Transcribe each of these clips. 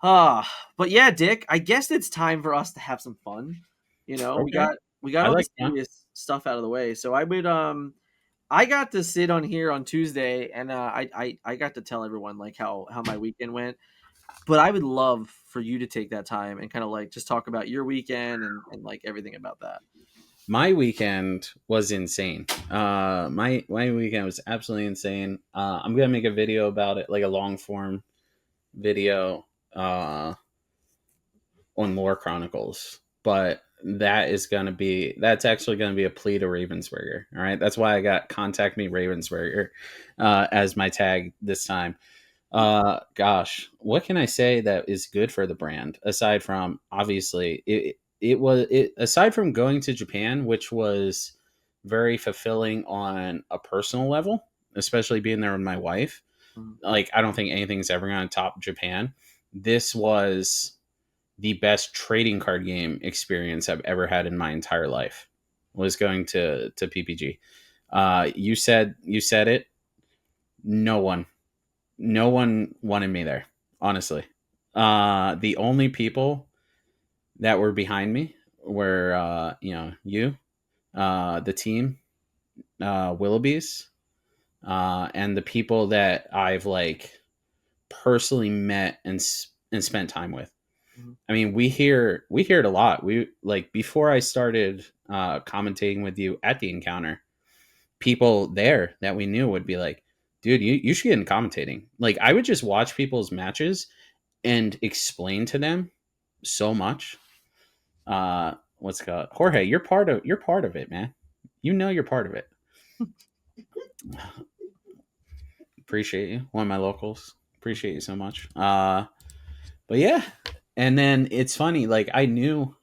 But yeah, Dick, I guess it's time for us to have some fun. We Okay. got I all the like fun. serious stuff out of the way. So I got to sit on here on Tuesday, and I got to tell everyone like how my weekend went. But I would love for you to take that time and kind of like just talk about your weekend and like everything about that. My weekend was insane. My weekend was absolutely insane. I'm gonna make a video about it, like a long form video on Lore Chronicles. But that's actually gonna be a plea to Ravensburger. All right, that's why I got contact me Ravensburger as my tag this time. Gosh, what can I say that is good for the brand aside from obviously it aside from going to Japan, which was very fulfilling on a personal level, especially being there with my wife. Mhm. Like I don't think anything's ever going to top Japan. This was the best trading card game experience I've ever had in my entire life. Was going to PPG. You said it. No one no one wanted me there, honestly. The only people that were behind me were, you, the team, Willoughby's, and the people that I've like personally met and spent time with. Mhm. I mean, we hear it a lot. We like before I started commentating with you at the encounter, people there that we knew would be like, dude, you should get in commentating. Like I would just watch people's matches and explain to them so much. What's it called? Jorge, you're part of it, man. You know you're part of it. Appreciate you. One of my locals. Appreciate you so much. But yeah. And then it's funny, like I knew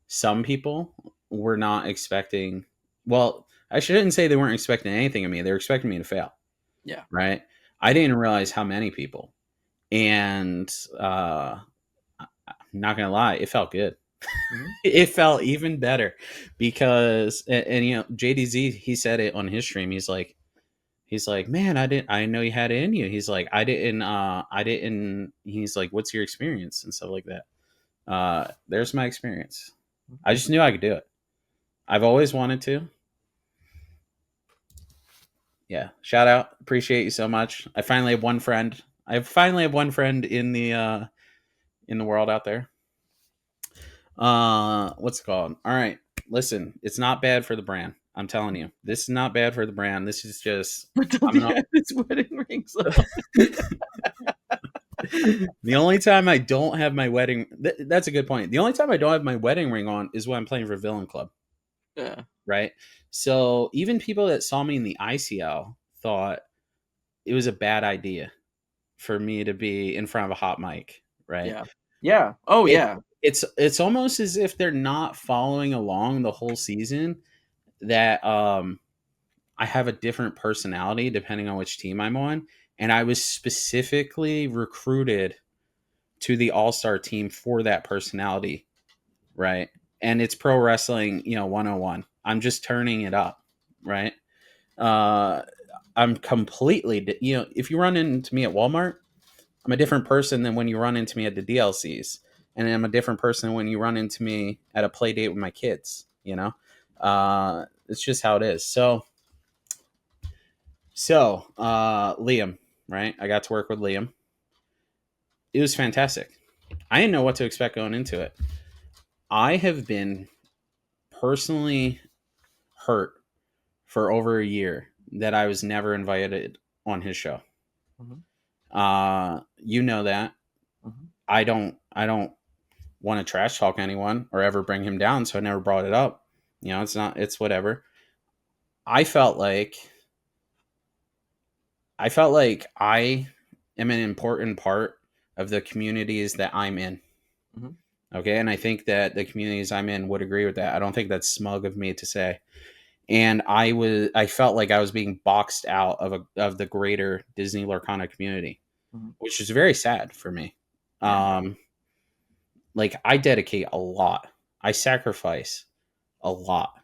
some people were not expecting well, I shouldn't say they weren't expecting anything of me. They were expecting me to fail. Yeah. Right. I didn't realize how many people. And I'm not gonna lie, it felt good. Mhm. It felt even better because JDZ he said it on his stream. He's like, man, I didn't know you had it in you. He's like, I didn't. He's like, what's your experience and stuff like that. There's my experience. I just knew I could do it. I've always wanted to. Yeah, shout out, appreciate you so much. I finally have one friend. I finally have one friend in the world out there. What's it called? All right, listen, it's not bad for the brand. I'm telling you, this is not bad for the brand. This is just But does I'm he not. have his wedding rings on? The only time I don't have my wedding that's a good point. The only time I don't have my wedding ring on is when I'm playing for Villain Club, Yeah. right? So even people that saw me in the ICL thought it was a bad idea for me to be in front of a hot mic, right? Yeah. Yeah. Oh It yeah. it's almost as if they're not following along the whole season that I have a different personality depending on which team I'm on. And I was specifically recruited to the All Star team for that personality, right? And it's pro wrestling, 101. I'm just turning it up, right? Uh, I'm completely, if you run into me at Walmart, I'm a different person than when you run into me at the DLCs. And I'm a different person when you run into me at a play date with my kids, it's just how it is. So, Liam, right? I got to work with Liam. It was fantastic. I didn't know what to expect going into it. I have been personally hurt for over a year that I was never invited on his show. Mhm. You know that. Mhm. I don't want to trash talk anyone or ever bring him down, so I never brought it up. It's whatever. I felt like I am an important part of the communities that I'm in. Mhm. Okay. And I think that the communities I'm in would agree with that. I don't think that's smug of me to say. And I felt like I was being boxed out of the greater Disney Lorcana community, Mhm. which is very sad for me. Yeah. Um, like I dedicate a lot. I sacrifice a lot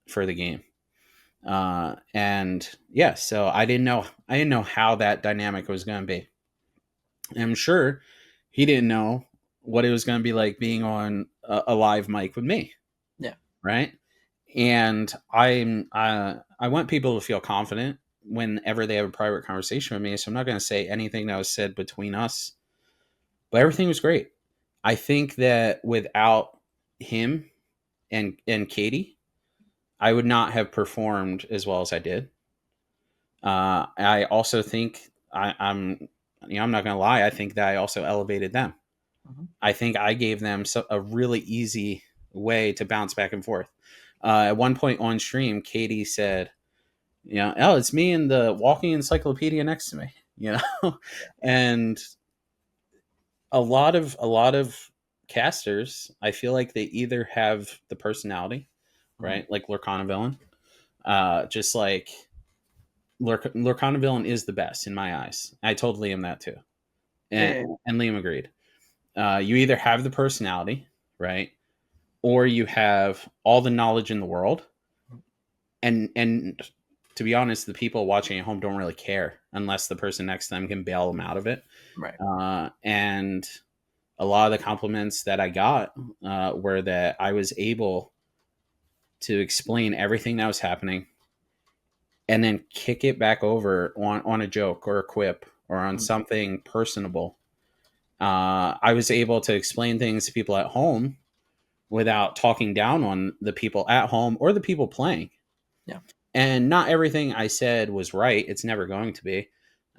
for the game. And yeah, so I didn't know how that dynamic was going to be. And I'm sure he didn't know what it was going to be like being on a live mic with me, Yeah. right? And I want people to feel confident whenever they have a private conversation with me. So I'm not going to say anything that was said between us, but everything was great. I think that without him and Katie, I would not have performed as well as I did. I also think I'm, I'm not going to lie. I think that I also elevated them. Mhm. I think I gave them a really easy way to bounce back and forth. At one point on stream, Katie said, oh, it's me and the walking encyclopedia next to me, and a lot of casters, I feel like they either have the personality, Mhm. right, like Lorcana villain, just like Lorcana villain is the best in my eyes. I told Liam that too, Yeah, and yeah. and Liam agreed. You either have the personality, right, or you have all the knowledge in the world, and to be honest, the people watching at home don't really care unless the person next to them can bail them out of it. Right. And a lot of the compliments that I got were that I was able to explain everything that was happening and then kick it back over on a joke or a quip or on Mhm. something personable. I was able to explain things to people at home without talking down on the people at home or the people playing. Yeah. And not everything I said was right. It's never going to be.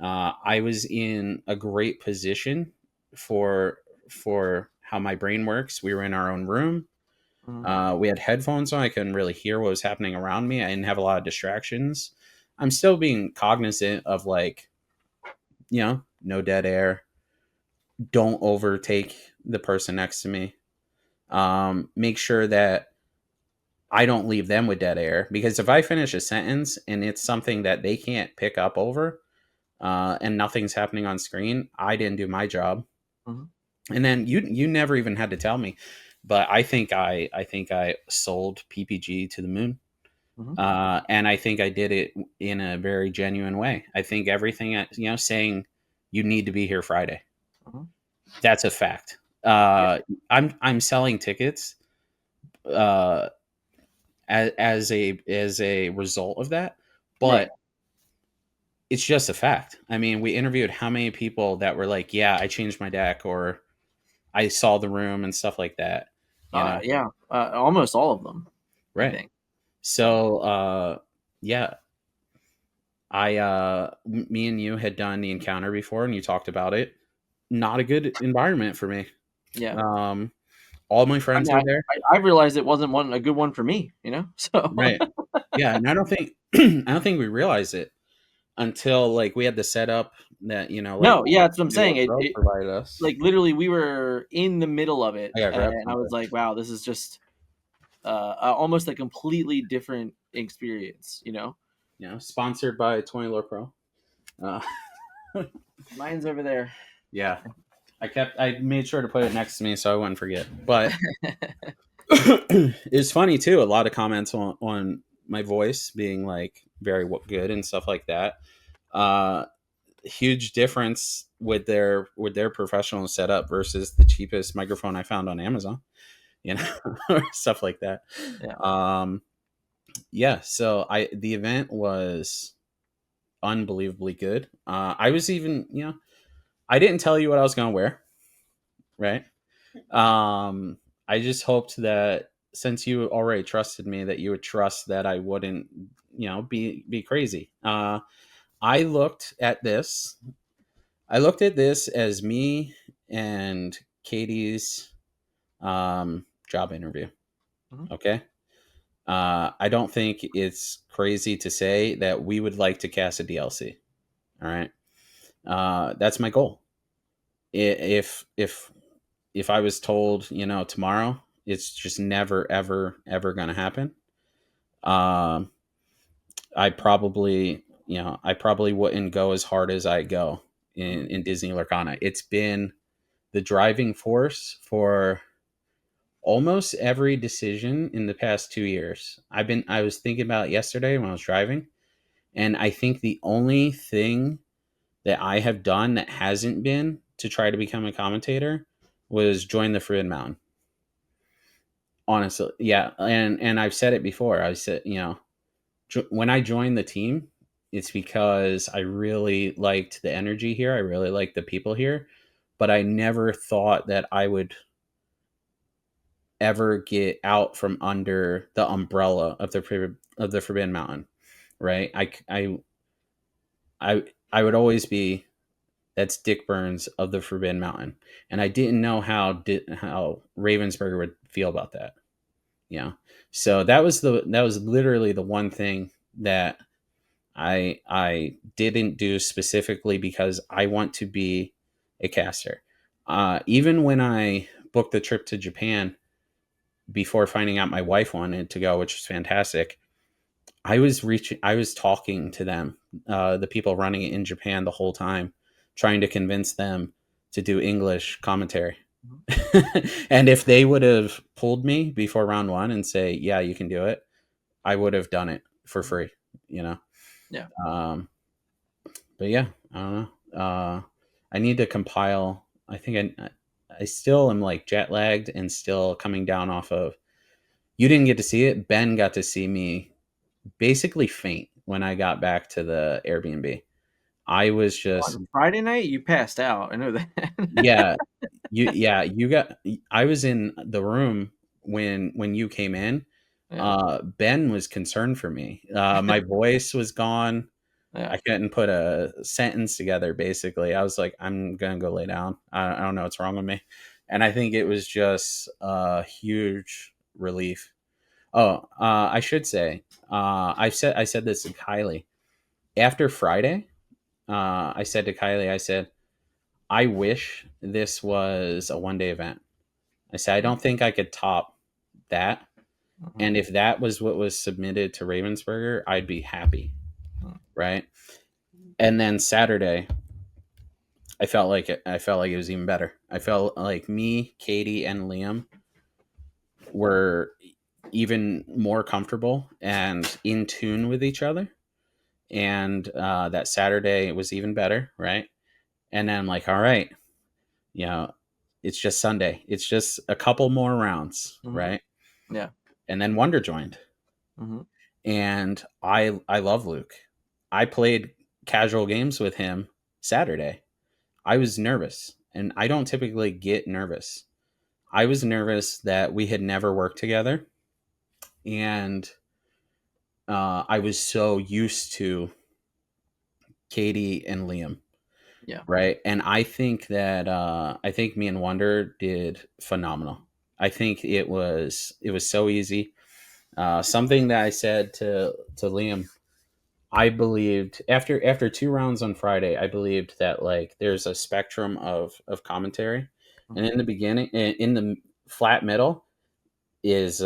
I was in a great position for for how my brain works. We were in our own room. Mhm. We had headphones on. I couldn't really hear what was happening around me. I didn't have a lot of distractions. I'm still being cognizant of like, no dead air. Don't overtake the person next to me. Make sure that I don't leave them with dead air, because if I finish a sentence and it's something that they can't pick up over, and nothing's happening on screen, I didn't do my job. Mhm. And then you never even had to tell me, but I think I sold PPG to the moon, Mhm. and I think I did it in a very genuine way. I think everything, saying you need to be here Friday, Mhm. that's a fact. Yeah. I'm selling tickets uh, as a result of that, Right. but it's just a fact. I mean, we interviewed how many people that were like, "Yeah, I changed my deck," or "I saw the room," and stuff like that. You know, Yeah. Almost all of them, I right? think. So. So, yeah, me and you had done the encounter before, and you talked about it. Not a good environment for me. Yeah. Um, all my I friends mean, were there, I realized it wasn't a good one for me. So. right? Yeah, and I don't think I don't think we realized it until like we had the setup that like No. Yeah, that's what I'm saying. Lore Pro provided us. Like literally, we were in the middle of it, I gotta grab and I something. was like, "Wow, this is just almost a completely different experience." Sponsored by 20 Lore Pro. Uh, Mine's over there. yeah, I made sure to put it next to me so I wouldn't forget. But it's funny too. A lot of comments on my voice being like very good and stuff like that. Uh, Huge difference with their professional setup versus the cheapest microphone I found on Amazon. Or stuff like that. Yeah. Um, yeah. So the event was unbelievably good. I was even I didn't tell you what I was gonna wear, right? Um, I just hoped that since you already trusted me, that you would trust that I wouldn't, be crazy. I looked at this. I looked at this as me and Katie's job interview. Mhm. Okay. I don't think it's crazy to say that we would like to cast a DLC. All right. That's my goal. If I was told, tomorrow, it's just never, ever, ever going to happen. Um, I probably wouldn't go as hard as I go Mhm. in Disney Lorcana. It's been the driving force for almost every decision in the past 2 years. I was thinking about it yesterday when I was driving, and I think the only thing that I have done that hasn't been to try to become a commentator was join the Forbidden Mountain. Honestly, yeah, and I've said it before. I said, when I joined the team, it's because I really liked the energy here. I really liked the people here, but I never thought that I would ever get out from under the umbrella of the Forbidden Mountain. Right? I would always be, that's Dick Burns of the Forbidden Mountain, and I didn't know how Ravensburger would feel about that. So that was literally the one thing that I didn't do specifically because I want to be a caster. Even when I booked the trip to Japan before finding out my wife wanted to go, which was fantastic, I was talking to them, the people running it in Japan the whole time, trying to convince them to do English commentary. Mhm. And if they would have pulled me before round one and say, "Yeah, you can do it," I would have done it for Mhm. free. You know. Yeah. Um, but yeah, I don't know. I need to compile. I still am like jet lagged and still coming down off of. You didn't get to see it. Ben got to see me basically faint when I got back to the Airbnb. I was just, On Friday night, you passed out. I know that. yeah, you got, I was in the room when you came in. Yeah. Ben was concerned for me. My voice was gone. Yeah. I couldn't put a sentence together. Basically, I was like, I'm gonna go lay down. I don't know what's wrong with me, and I think it was just a huge relief. Oh, I should say, I said this to Kylie after Friday. I said to Kylie, I said, I wish this was a 1 day event. I said, I don't think I could top that. Mhm. And if that was what was submitted to Ravensburger, I'd be happy. Mhm. Right. And then Saturday, I felt like it was even better. I felt like me, Katie, and Liam were even more comfortable and in tune with each other. And that Saturday was even better, right? And then I'm like, all right, you know, it's just Sunday. It's just a couple more rounds, Mhm. right? Yeah. And then Wonder joined, Mhm. and I love Luke. I played casual games with him Saturday. I was nervous, and I don't typically get nervous. I was nervous that we had never worked together, and I was so used to Katie and Liam, Yeah. right? And I think me and Wonder did phenomenal. I think it was so easy. Something that I said to Liam, I believed after two rounds on Friday, I believed that like there's a spectrum of commentary, and Mhm. in the beginning, in the flat middle is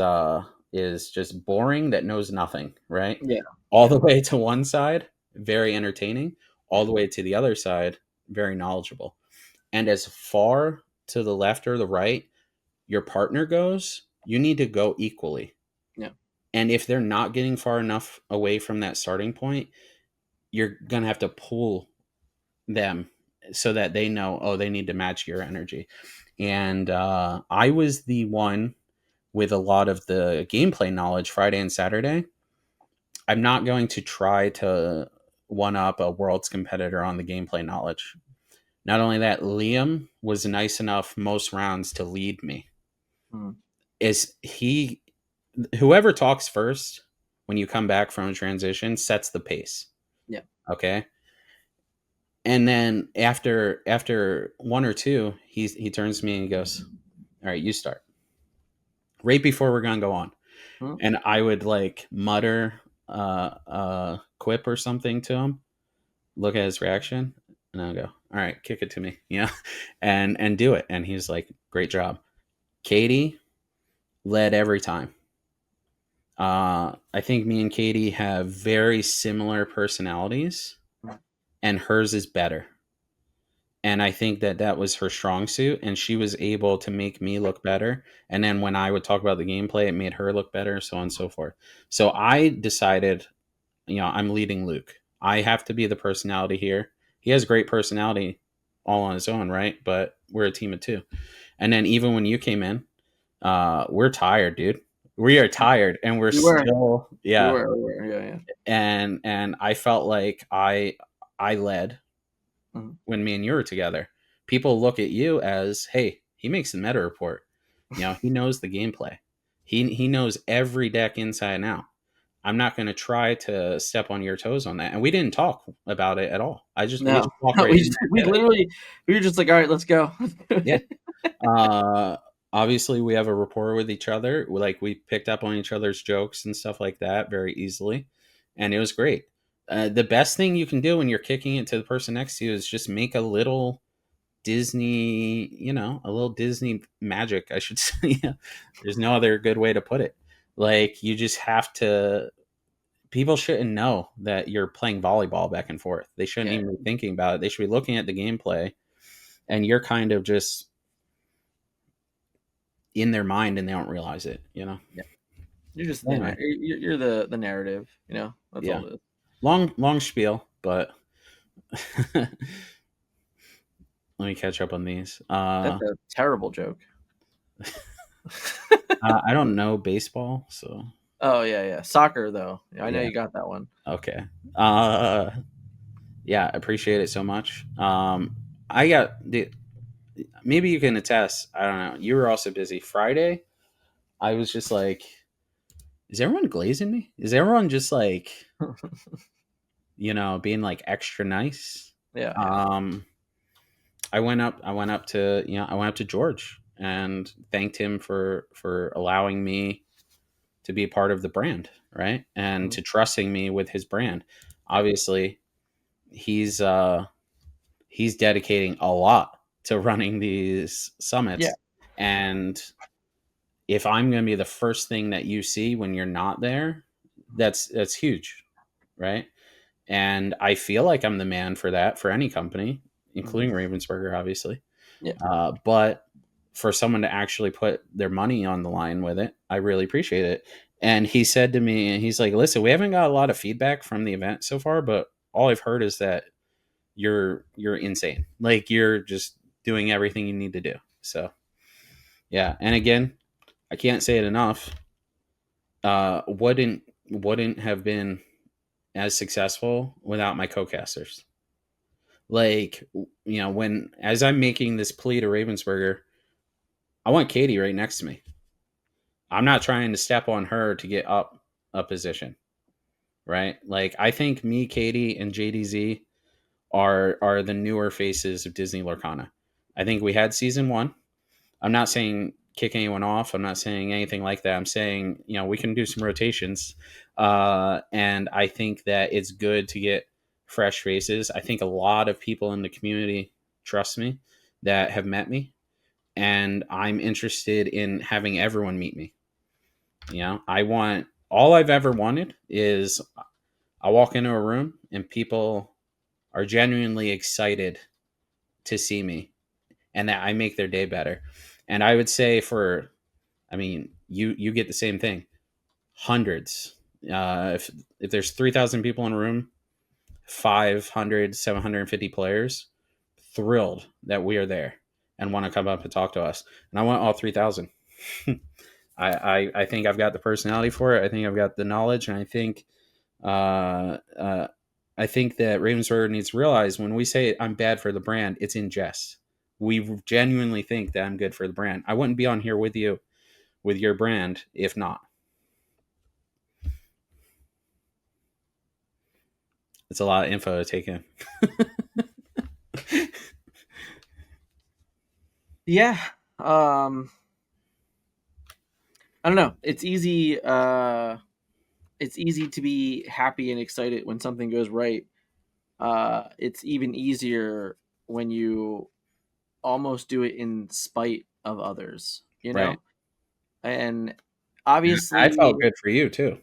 just boring that knows nothing, right? Yeah. All Yeah. the way to one side, very entertaining. All Yeah. the way to the other side, very knowledgeable. And as far to the left or the right your partner goes, you need to go equally. Yeah. And if they're not getting far enough away from that starting point, you're going to have to pull them so that they know, oh, they need to match your energy. And I was the one with a lot of the gameplay knowledge Friday and Saturday. I'm not going to try to one up a world's competitor on the gameplay knowledge. Not only that, Liam was nice enough most rounds to lead me. Mhm. Is he whoever talks first when you come back from a transition sets the pace. Yeah. Okay. And then after one or two, he turns to me and he goes, "All right, you start." Right before we're gonna go on, Mhm. and I would like mutter a quip or something to him, look at his reaction, and I'll go, "All right, kick it to me," and do it. And he's like, "Great job." Katie led every time. I think me and Katie have very similar personalities, Mhm. and hers is better. And I think that that was her strong suit, and she was able to make me look better. And then when I would talk about the gameplay, it made her look better, so on and so forth. So I decided, I'm leading Luke. I have to be the personality here. He has great personality all on his own, right? But we're a team of two. And then even when you came in, we're tired, dude. We are tired, and we're We were, still, yeah. we were, yeah, yeah. And I felt like I led Mhm. when me and you were together. People look at you as, hey, he makes the meta report. He knows the gameplay. He knows every deck inside and out. I'm not going to try to step on your toes on that. And we didn't talk about it at all. We No, just walked no, right in there we and did it. literally, we were just like, all right, let's go. Yeah. Uh, Obviously, we have a rapport with each other. Like we picked up on each other's jokes and stuff like that very easily, and it was great. The best thing you can do when you're kicking it to the person next to you is just make a little Disney, a little Disney magic, I should say. There's no other good way to put it. Like you just have to. People shouldn't know that you're playing volleyball back and forth. They shouldn't Yeah, even be thinking about it. They should be looking at the gameplay, and you're kind of just in their mind, and they don't realize it. yeah. You're just the Anyway, you're the narrative. That's yeah, all it is. long spiel, but let me catch up on these. That's a terrible joke. I don't know baseball, so Oh yeah, yeah. Soccer though. Yeah, I know yeah, you got that one. okay. Uh, yeah, appreciate it so much. I got maybe you can attest. I don't know. You were also busy Friday. I was just like, is everyone glazing me? Is everyone just like, being like extra nice? Yeah, yeah. Um, I went up to George and thanked him for allowing me to be a part of the brand, right? And Mhm. to trusting me with his brand. Yeah, Obviously, he's dedicating a lot to running these yeah. summits. And if I'm going to be the first thing that you see when you're not there, that's huge, right? And I feel like I'm the man for that for any company, Mhm. including Ravensburger, obviously. Yeah. But for someone to actually put their money on the line with it, I really appreciate it. And he said to me, he's like, "Listen, we haven't got a lot of feedback from the event so far, but all I've heard is that you're insane. Like you're just doing everything you need to do." So yeah, and again, I can't say it enough. Wouldn't have been as successful without my co-casters. Like when as I'm making this plea to Ravensburger, I want Katie right next to me. I'm not trying to step on her to get up a position, right? Like I think me, Katie, and JDZ are the newer faces of Disney Lorcana. I think we had season one. I'm not saying kick anyone off. I'm not saying anything like that. I'm saying we can do some rotations, and I think that it's good to get fresh faces. I think a lot of people in the community trust me that have met me, and I'm interested in having everyone meet me. I want all I've ever wanted is I walk into a room and people are genuinely excited to see me and that I make their day better. And I would say I mean, you get the same thing. Hundreds. If there's 3,000 people in a room, 500, 750 players, thrilled that we are there and want to come up and talk to us. And I want all 3,000. I think I've got the personality for it. I think I've got the knowledge, and uh, uh, I think that Ravensburger needs to realize when we say I'm bad for the brand, it's in jest. We genuinely think that I'm good for the brand. I wouldn't be on here with you with your brand if not. It's a lot of info to take in. Yeah. I don't know. It's easy to be happy and excited when something goes right. It's even easier when you almost do it in spite of others, Right. And Yeah, I obviously, felt good for you too.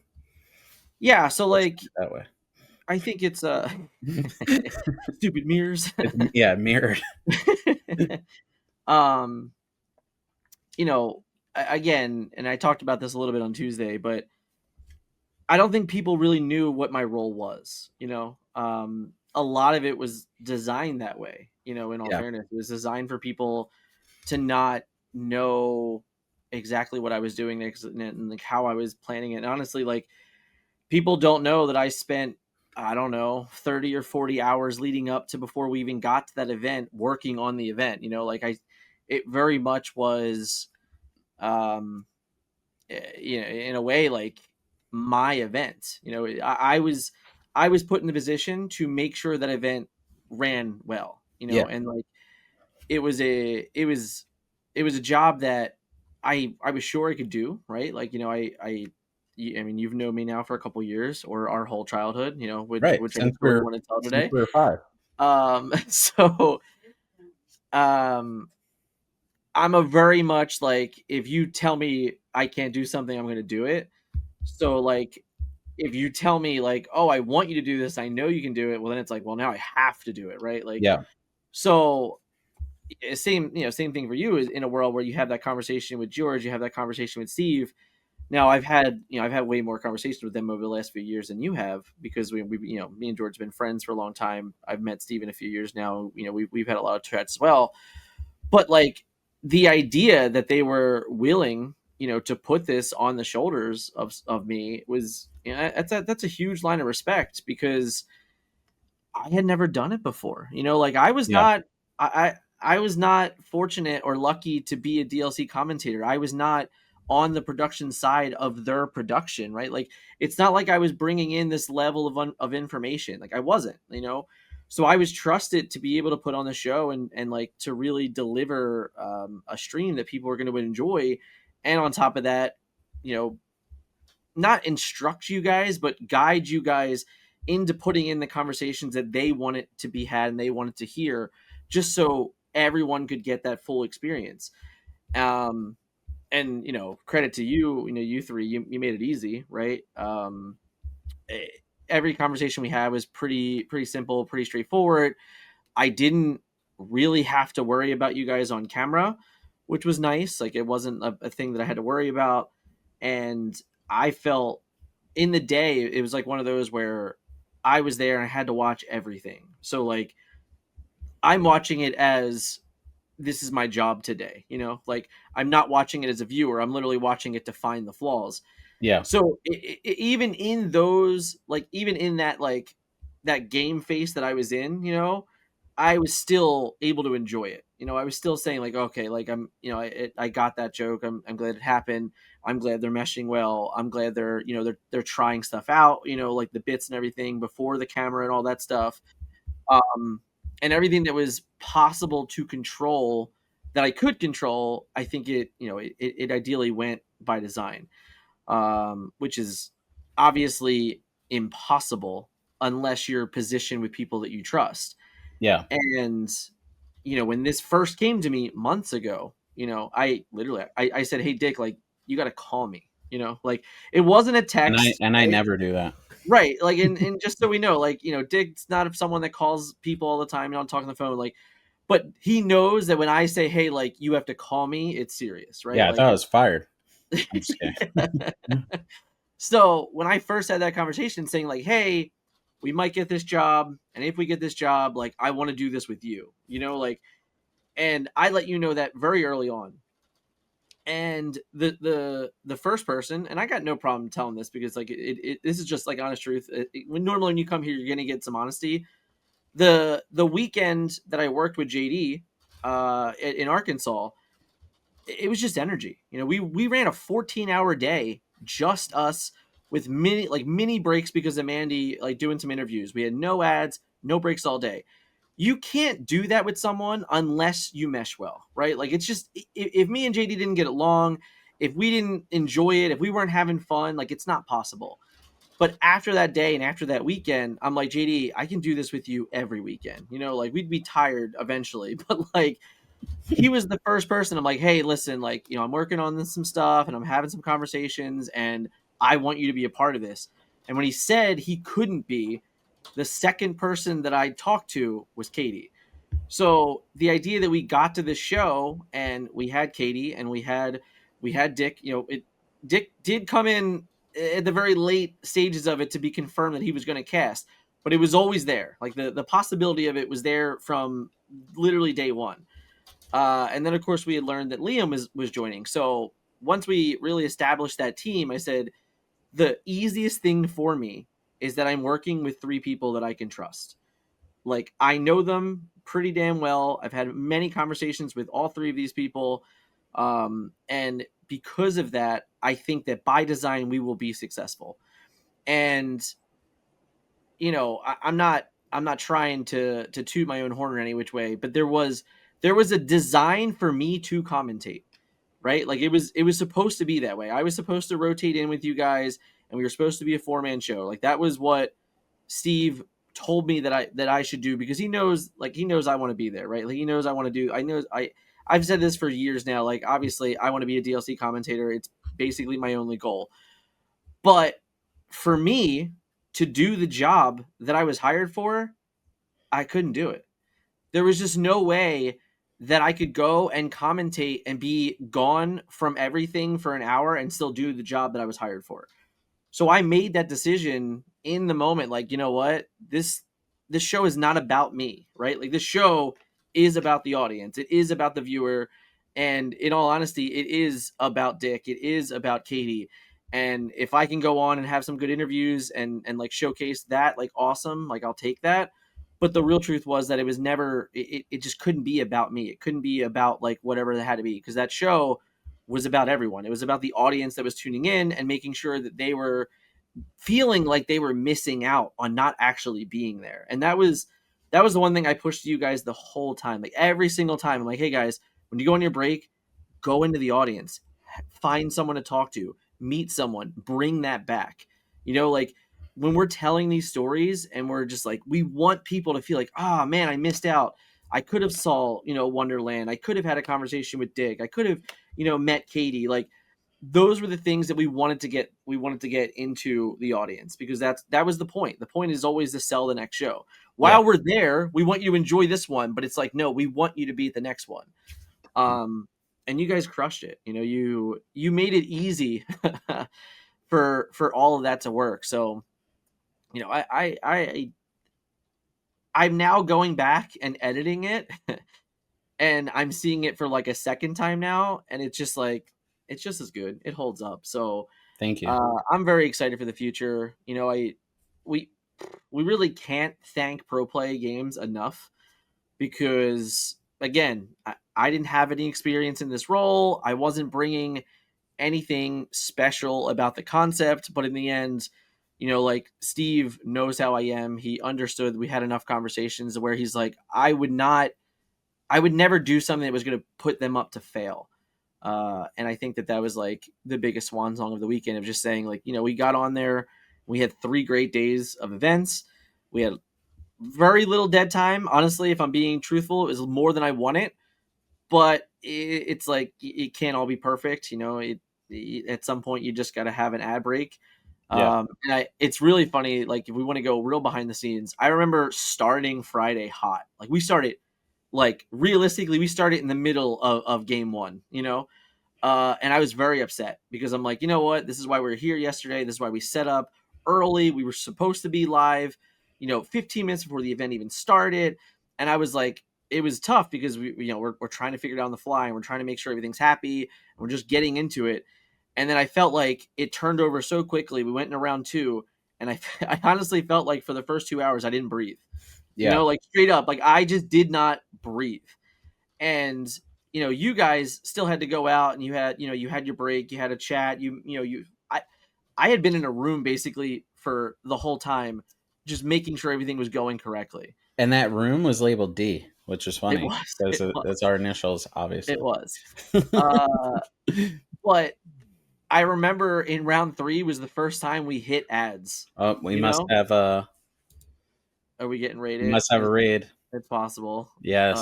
yeah, so Let's like put it that way. I think it's stupid mirrors. Yeah, mirrored. um, again, and I talked about this a little bit on Tuesday, but I don't think people really knew what my role was, a lot of it was designed that way, in all Yeah. fairness. It was designed for people to not know exactly what I was doing next and like how I was planning it. And honestly, like people don't know that I spent, I don't know, 30 or 40 hours leading up to before we even got to that event working on the event. Like it very much was, um, in a way, like my event. I was put in the position to make sure that event ran well, Yeah. and like it was a job that I was sure I could do, right? Like, I mean, you've known me now for a couple years or our whole childhood, which Right. whichever story you want to tell Since today. we were five. So um I'm a very much like, if you tell me I can't do something, I'm gonna do it. So like if you tell me like, oh, I want you to do this, I know you can do it, well then it's like, well, now I have to do it, right? Like, Yeah. so same thing for you, is in a world where you have that conversation with George, you have that conversation with Steve. Now I've had way more conversations with them over the last few years than you have, because we me and George have been friends for a long time. I've met Steve in a few years now. We've had a lot of chats as well. But like the idea that they were willing, to put this on the shoulders of me was, that's a huge line of respect, because I had never done it before. Like Yeah. I was not fortunate or lucky to be a DLC commentator. I was not on the production side of their production, right? Like it's not like I was bringing in this level of information. Like I wasn't. So I was trusted to be able to put on the show and like to really deliver a stream that people are going to enjoy, and on top of that, you know, not instruct you guys, but guide you guys into putting in the conversations that they wanted to be had and they wanted to hear, just so everyone could get that full experience. Um, and credit to you, you three, you made it easy, right? Eh, every conversation we had was pretty simple, pretty straightforward. I didn't really have to worry about you guys on camera, which was nice. Like it wasn't a thing that I had to worry about. And I felt in the day, it was like one of those where I was there and I had to watch everything. So like I'm watching it as, this is my job today, like I'm not watching it as a viewer. I'm literally watching it to find the flaws. Yeah. So even in those, like even in that, like that game face that I was in, I was still able to enjoy it. I was still saying like, okay, like I got that joke. I'm glad it happened. I'm glad they're meshing well. I'm glad they're trying stuff out. Like the bits and everything before the camera and all that stuff. Um, and everything that was possible to control, that I could control. I think it ideally went by design, which is obviously impossible unless you're positioned with people that you trust. Yeah. And when this first came to me months ago, I literally I said, "Hey Dick, like you got to call me." Like it wasn't a And I text, and I right? never do that. Right. Like, and just so we know, like, Dick's not someone that calls people all the time, talk on the phone, like, but he knows that when I say, "Hey, like you have to call me," it's serious, right? Yeah, I thought Like I was fired. I'm just it's kidding. So when I first had that conversation saying like, "Hey, we might get this job, and if we get this job, like I want to do this with you," like, and I let you know that very early on. And the first person, and I got no problem telling this, because like this is just like honest truth. Normally when you come here, you're gonna get some honesty. The weekend that I worked with JD in Arkansas, it was just energy. We ran a 14-hour day, just us, with mini breaks because of Mandy like doing some interviews. We had no ads, no breaks all day. You can't do that with someone unless you mesh well, right? Like it's just, if me and JD didn't get along, if we didn't enjoy it, if we weren't having fun, like it's not possible. But after that day and after that weekend, I'm like, JD, I can do this with you every weekend. Like we'd be tired eventually, but like he was the first person. I'm like, hey, listen, like, I'm working on some stuff and I'm having some conversations and I want you to be a part of this. And when he said he couldn't be, the second person that I talked to was Katie. So the idea that we got to this show and we had Katie and we had Dick, Dick did come in at the very late stages of it to be confirmed that he was going to cast, but it was always there. Like the possibility of it was there from literally day one. And then of course we had learned that Liam was joining. So once we really established that team, I said the easiest thing for me is that I'm working with three people that I can trust. Like I know them pretty damn well. I've had many conversations with all three of these people. And because of that, I think that by design we will be successful. And I'm not trying to toot my own horn in any which way, but there was a design for me to commentate, right? Like it was supposed to be that way. I was supposed to rotate in with you guys, and we were supposed to be a 4-man show. Like that was what Steve told me that I should do, because he knows I want to be there, right? Like he knows I want to do. I've said this for years now. Like obviously I want to be a DLC commentator. It's basically my only goal. But for me to do the job that I was hired for, I couldn't do it. There was just no way that I could go and commentate and be gone from everything for an hour and still do the job that I was hired for. So I made that decision in the moment, like, you know what? This show is not about me, right? Like this show is about the audience. It is about the viewer. And in all honesty, it is about Dick. It is about Katie. And if I can go on and have some good interviews and like showcase that, like awesome, like I'll take that. But the real truth was that it was never it just couldn't be about me. It couldn't be about like whatever that had to be, because that show was about everyone. It was about the audience that was tuning in and making sure that they were feeling like they were missing out on not actually being there. And that was the one thing I pushed to you guys the whole time. Like every single time, I'm like, hey guys, when you go on your break, go into the audience, find someone to talk to, meet someone, bring that back. Like when we're telling these stories and we're just like, we want people to feel like, oh man, I missed out. I could have saw, Wonderland. I could have had a conversation with Dick. I could have, met Katie. Like those were the things that we wanted to get into the audience, because that was the point. The point is always to sell the next show. Yeah. While we're there, we want you to enjoy this one, but it's like, no, we want you to be at the next one. And you guys crushed it. You made it easy for all of that to work. So, I'm now going back and editing it and I'm seeing it for like a second time now, and it's just like it's just as good. It holds up. So Thank you. I'm very excited for the future. We we really can't thank Pro Play Games enough, because again, I didn't have any experience in this role. I wasn't bringing anything special about the concept, but in the end, like Steve knows how I am. He understood. We had enough conversations where he's like, I would never do something that was going to put them up to fail. And I think that was like the biggest swan song of the weekend, of just saying like, we got on there, we had 3 great days of events. We had very little dead time. Honestly, if I'm being truthful, it was more than I wanted, but it's like, it can't all be perfect. At some point you just got to have an ad break. Yeah. It's really funny. Like if we want to go real behind the scenes, I remember starting Friday hot. Like we started, like realistically, we started in the middle of game one, and I was very upset, because I'm like, you know what? This is why we were here yesterday. This is why we set up early. We were supposed to be live, 15 minutes before the event even started. And I was like, it was tough because we're trying to figure it out on the fly, and we're trying to make sure everything's happy, and we're just getting into it. And then I felt like it turned over so quickly. We went in round 2, and I honestly felt like for the first 2 hours I didn't breathe. Yeah. Like straight up, like I just did not breathe. And you guys still had to go out, and you had your break, you had a chat, I had been in a room basically for the whole time, just making sure everything was going correctly. And that room was labeled D, which is It funny was, because it was, it's our initials, it obviously. was. Uh, but I remember in round 3 was the first time we hit ads. Oh, Are we getting we rated? must have a raid. It's possible. Yes.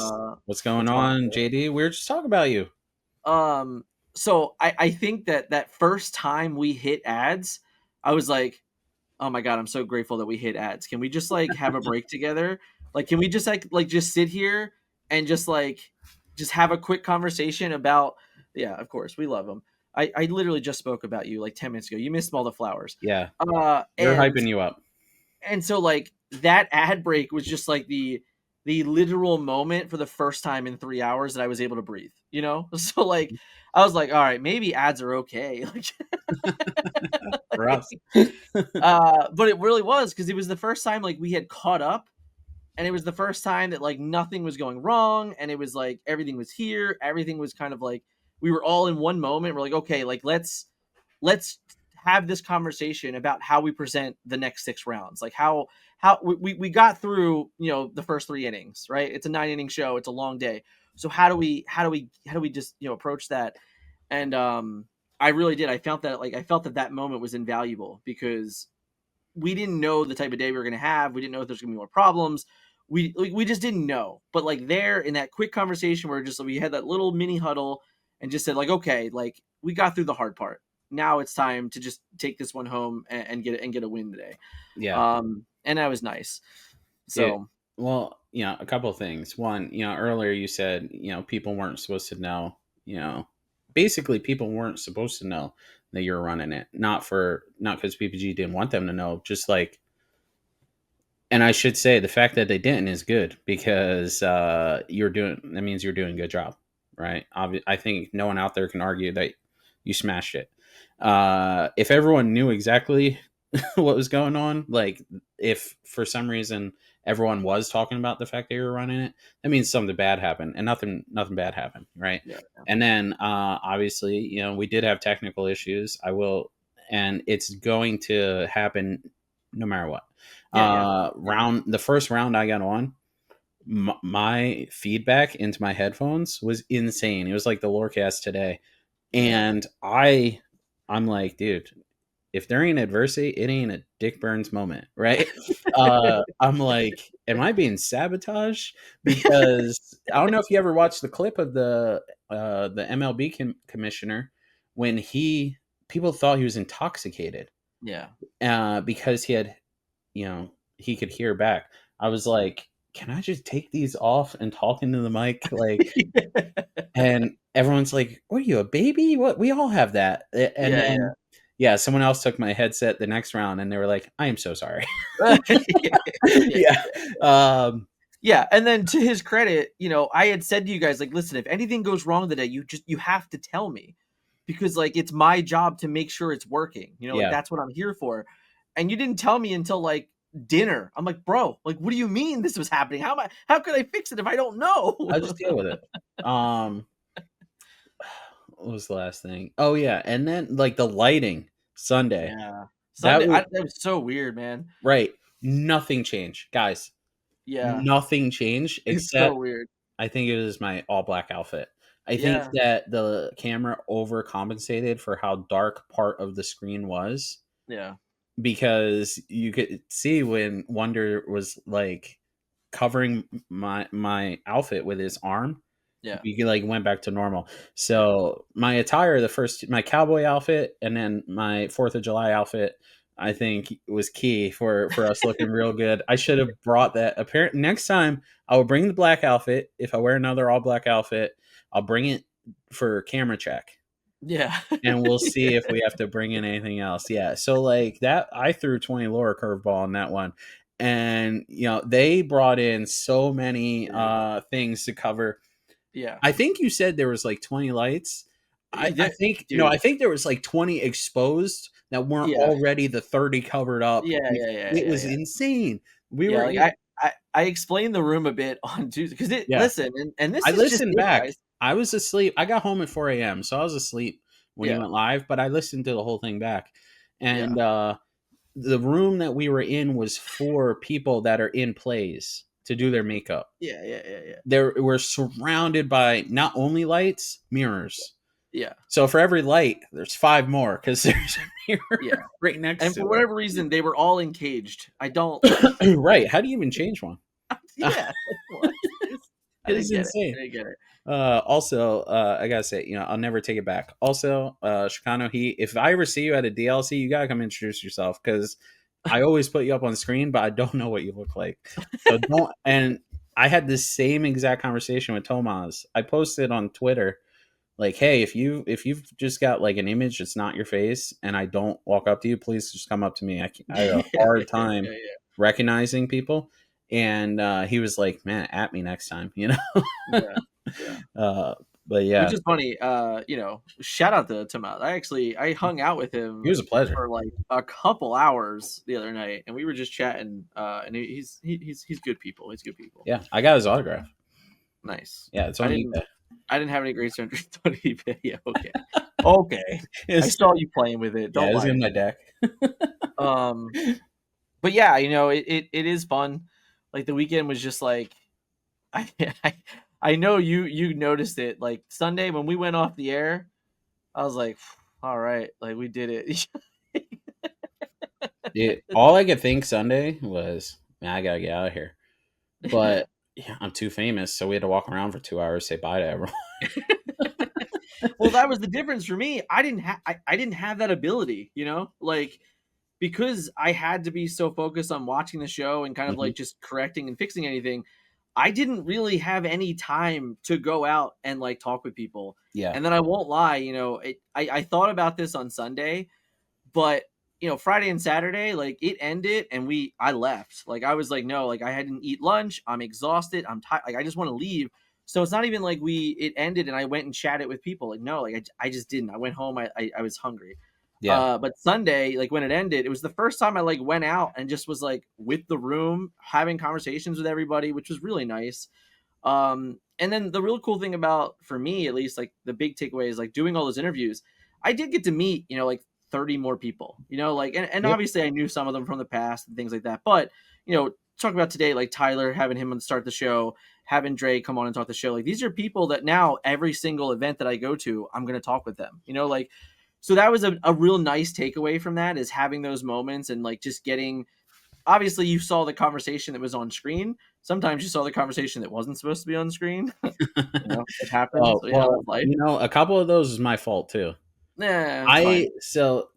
What's going It's on, possible. JD? We were just talking about you. So I think that first time we hit ads, I was like, oh my god, I'm so grateful that we hit ads. Can we just like have a break together? Like, can we just like just sit here and just have a quick conversation about? Yeah, of course, we love them. I literally just spoke about you like 10 minutes ago. You missed all the flowers. Yeah. Uh, We're and hyping you up. and so like that ad break was just like the literal moment for the first time in 3 hours that I was able to breathe. You know, so like I was like, all right, maybe ads are okay. For us. But it really was because it was the first time like we had caught up, and it was the first time that like nothing was going wrong, and it was like everything was here, everything was kind of like we were all in one moment. We're like, okay, like let's have this conversation about how we present the next 6 rounds, like how we got through, you know, the first 3 innings, right? It's a 9 inning show, it's a long day, so how do we just, you know, approach that. And I really did, I felt that that moment was invaluable because we didn't know the type of day we were going to have. We didn't know if there's going to be more problems. We just didn't know. But like there in that quick conversation where just we had that little mini huddle and just said like, okay, like we got through the hard part. Now it's time to just take this one home and get a win today. Yeah. And that was nice. It, So well, a couple of things. One, earlier you said, people weren't supposed to know, basically people weren't supposed to know that you're running it. Not because PPG didn't want them to know, just like, and I should say the fact that they didn't is good because that means you're doing a good job, right? I think no one out there can argue that you smashed it. If everyone knew exactly what was going on, like if for some reason everyone was talking about the fact that you were running it, that means something bad happened, and nothing bad happened, right? yeah, And then obviously, we did have technical issues. And it's going to happen no matter what. yeah, yeah, The first round I got on, my feedback into my headphones was insane. It was like the Lorecast today, yeah. and I'm like, dude, if there ain't adversity, it ain't a Dick Burns moment, right? I'm like, am I being sabotaged? Because I don't know if you ever watched the clip of the MLB commissioner when people thought he was intoxicated Yeah. because he could hear back. I was like, can I just take these off and talk into the mic, like? And everyone's like, "What are you, a baby? What? We all have that." And Yeah, then, yeah, someone else took my headset the next round, and they were like, "I am so sorry." yeah. Yeah. Yeah, um, Yeah, and then to his credit, you know, I had said to you guys like, listen, if anything goes wrong today, you have to tell me because like it's my job to make sure it's working. You know, like yeah. that's what I'm here for. And you didn't tell me until like dinner. I'm like, bro, like what do you mean this was happening? How could I fix it if I don't know? I'll just deal with it. Um, what was the last thing? Oh yeah, and then like the lighting Sunday. Yeah. That Sunday, was that was so weird, man. right. Nothing changed, guys. Yeah. Nothing changed It's so except weird. I think it was my all black outfit. I think Yeah. that the camera overcompensated for how dark part of the screen was Yeah. because you could see when Wonder was like covering my outfit with his arm, Yeah. you like went back to normal. So my attire, my cowboy outfit, and then my 4th of July outfit, I think was key for us looking real good. I should have brought that. Apparent next time I will bring the black outfit. If I wear another all black outfit, I'll bring it for camera check, Yeah. and we'll see if we have to bring in anything else. Yeah. So like that, I threw 20 Lore curveball on that one. And they brought in so many Dude. things to cover. Yeah. I think you said there was like 20 lights. I think no, Dude. I think there was like 20 exposed that weren't Yeah. already the 30 covered up. Yeah, yeah, yeah, It yeah, was yeah. insane. We Yeah, were like in, I explained the room a bit on Tuesday because it yeah. listen, and this I is just listened it, back. guys. I was asleep. I got home at 4 a.m. So I was asleep when he Yeah, went live, but I listened to the whole thing back. yeah, And the room that we were in was for people that are in plays to do their makeup. yeah, yeah, yeah, yeah, There we're surrounded by not only lights, mirrors. yeah, So for every light, there's 5 more because there's a yeah. mirror right next And to for whatever reason, they were all encaged. I don't. it. Right? How do you even change one? Yeah, like, what? I It didn't is get it. insane. I didn't get it. Also, I gotta say, I'll never take it back. Also, Chicano, if I ever see you at a DLC, you gotta come introduce yourself because I always put you up on screen, but I don't know what you look like. So don't. And I had this same exact conversation with Tomas. I posted on Twitter like, hey, if you've just got like an image that's not your face, and I don't walk up to you, please just come up to me. I have a hard Yeah, time yeah, recognizing people. and he was like, "Man, at me next time," you know. Yeah, yeah. uh, but yeah, Which is funny. Shout out to Miles. I hung out with he him was a pleasure. for like a couple hours the other night, and we were just chatting. And he's good people. He's good people. Yeah, I got his autograph. Nice. Yeah, it's I on didn't eBay. I didn't have any great strangers on eBay. Yeah, okay. Okay. I It's, saw you playing with it. yeah, Don't it's lie to in my me. deck. Um, but yeah, it is fun. Like the weekend was just like I I, I know you noticed it. Like Sunday when we went off the air, I was like, all right, like we did it. All I could think Sunday was, man, I gotta get out of here. But yeah, I'm too famous, so we had to walk around for 2 hours, say bye to everyone. Well, that was the difference for me. I didn't have that ability, like because I had to be so focused on watching the show and kind of Hmm. like just correcting and fixing anything. I didn't really have any time to go out and like talk with people. Yeah, And then I won't lie, I thought about this on Sunday, but Friday and Saturday, like it ended and I left. Like I was like, no, like I hadn't eat lunch. I'm exhausted. I'm tired. Like I just want to leave. So it's not even like it ended and I went and chatted with people. Like no, like I just didn't. I went home. I was hungry. yeah. But Sunday, like when it ended, it was the first time I like went out and just was like with the room, having conversations with everybody, which was really nice. And then the real cool thing about, for me at least, like the big takeaway is like doing all those interviews. I did get to meet, like 30 more people, like, and Yep. obviously I knew some of them from the past and things like that. But, talk about today, like Tyler, having him start the show, having Dre come on and talk the show. Like these are people that now every single event that I go to, I'm going to talk with them, like, so that was a real nice takeaway from that, is having those moments and like just getting, obviously you saw the conversation that was on screen. Sometimes you saw the conversation that wasn't supposed to be on screen. It happens. Oh So, well, that's life. a couple of those is my fault too. Nah, it's fine. I so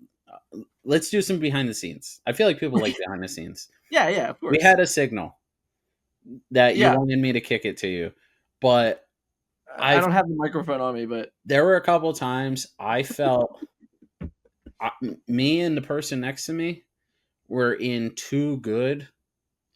let's do some behind the scenes. I feel like people like behind the scenes. Yeah, yeah, of We course. had a signal that you Yeah, wanted me to kick it to you, but I I don't have the microphone on me, but there were a couple of times I felt me and the person next to me were in too good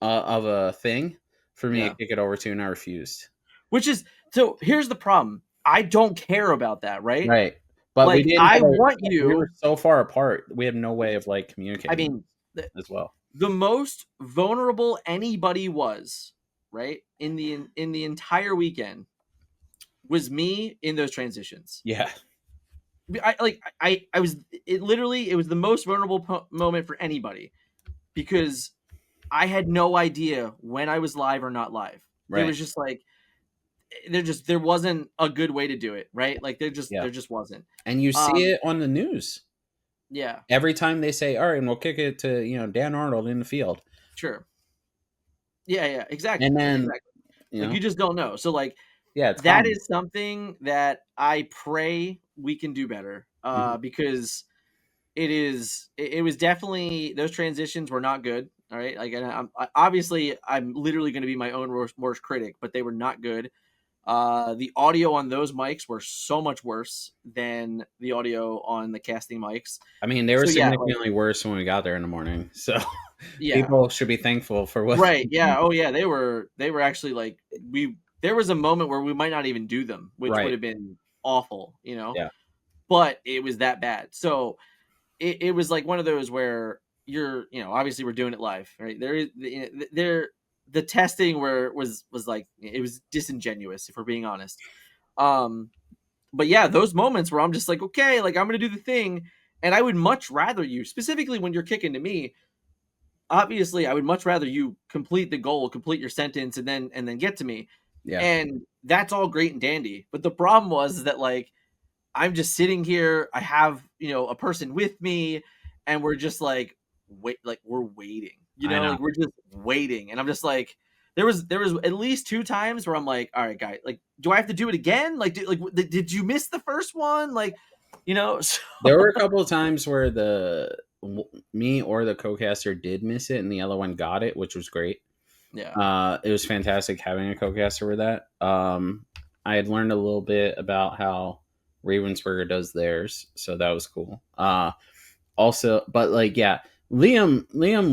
of a thing for me to yeah. kick it over to, and I refused. Which is, so here's the problem. I don't care about that, right? Right, but we Like didn't I have a. want We were you. so far apart. We had no way of like I communicating mean, as well. the most vulnerable anybody was, right, in the entire weekend was me in those transitions. Yeah, I was, it literally, it was the most vulnerable moment for anybody, because I had no idea when I was live or not live. There right. was just like, there wasn't a good way to do it, right? Like Yeah, there just wasn't. and you see Um it on the news yeah, every time they say, "All right, and we'll kick it to Dan Arnold in the field," sure. Yeah, yeah, and exactly. then Exactly. Like you just don't know. So like yeah, it's that common. is something that I pray we can do better, Mhm. because it was definitely, those transitions were not good. All right, like, and obviously I'm literally going to be my own worst critic, but they were not good. The audio on those mics were so much worse than the audio on the casting mics. I mean, they were So yeah, like, significantly worse when we got there in the morning, so yeah, people should be thankful for what. right, yeah, oh yeah, they were actually like, there was a moment where we might not even do them, which would Right. have been awful. Yeah. But it was that bad. So it was like one of those where you're, obviously we're doing it live, right? The testing where was like, it was disingenuous, if we're being honest. Um, but yeah, those moments where I'm just like, okay, like I'm gonna do the thing, and I would much rather you, specifically when you're kicking to me. Obviously, I would much rather you complete the goal, complete your sentence, and then get to me, Yeah. and that's all great and dandy. But the problem was is that, like, I'm just sitting here. I have, a person with me, and we're just like, we're waiting. I know. Like we're just waiting, and I'm just like, there was at least two times where I'm like, all right, guy, like, do I have to do it again? Like, did you miss the first one? Like, so, There were a couple of times where me or the co-caster did miss it, and the other one got it, which was great. yeah, It was fantastic having a co-caster with that. I had learned a little bit about how Ravensburger does theirs, so that was cool. Also, but like, yeah, Liam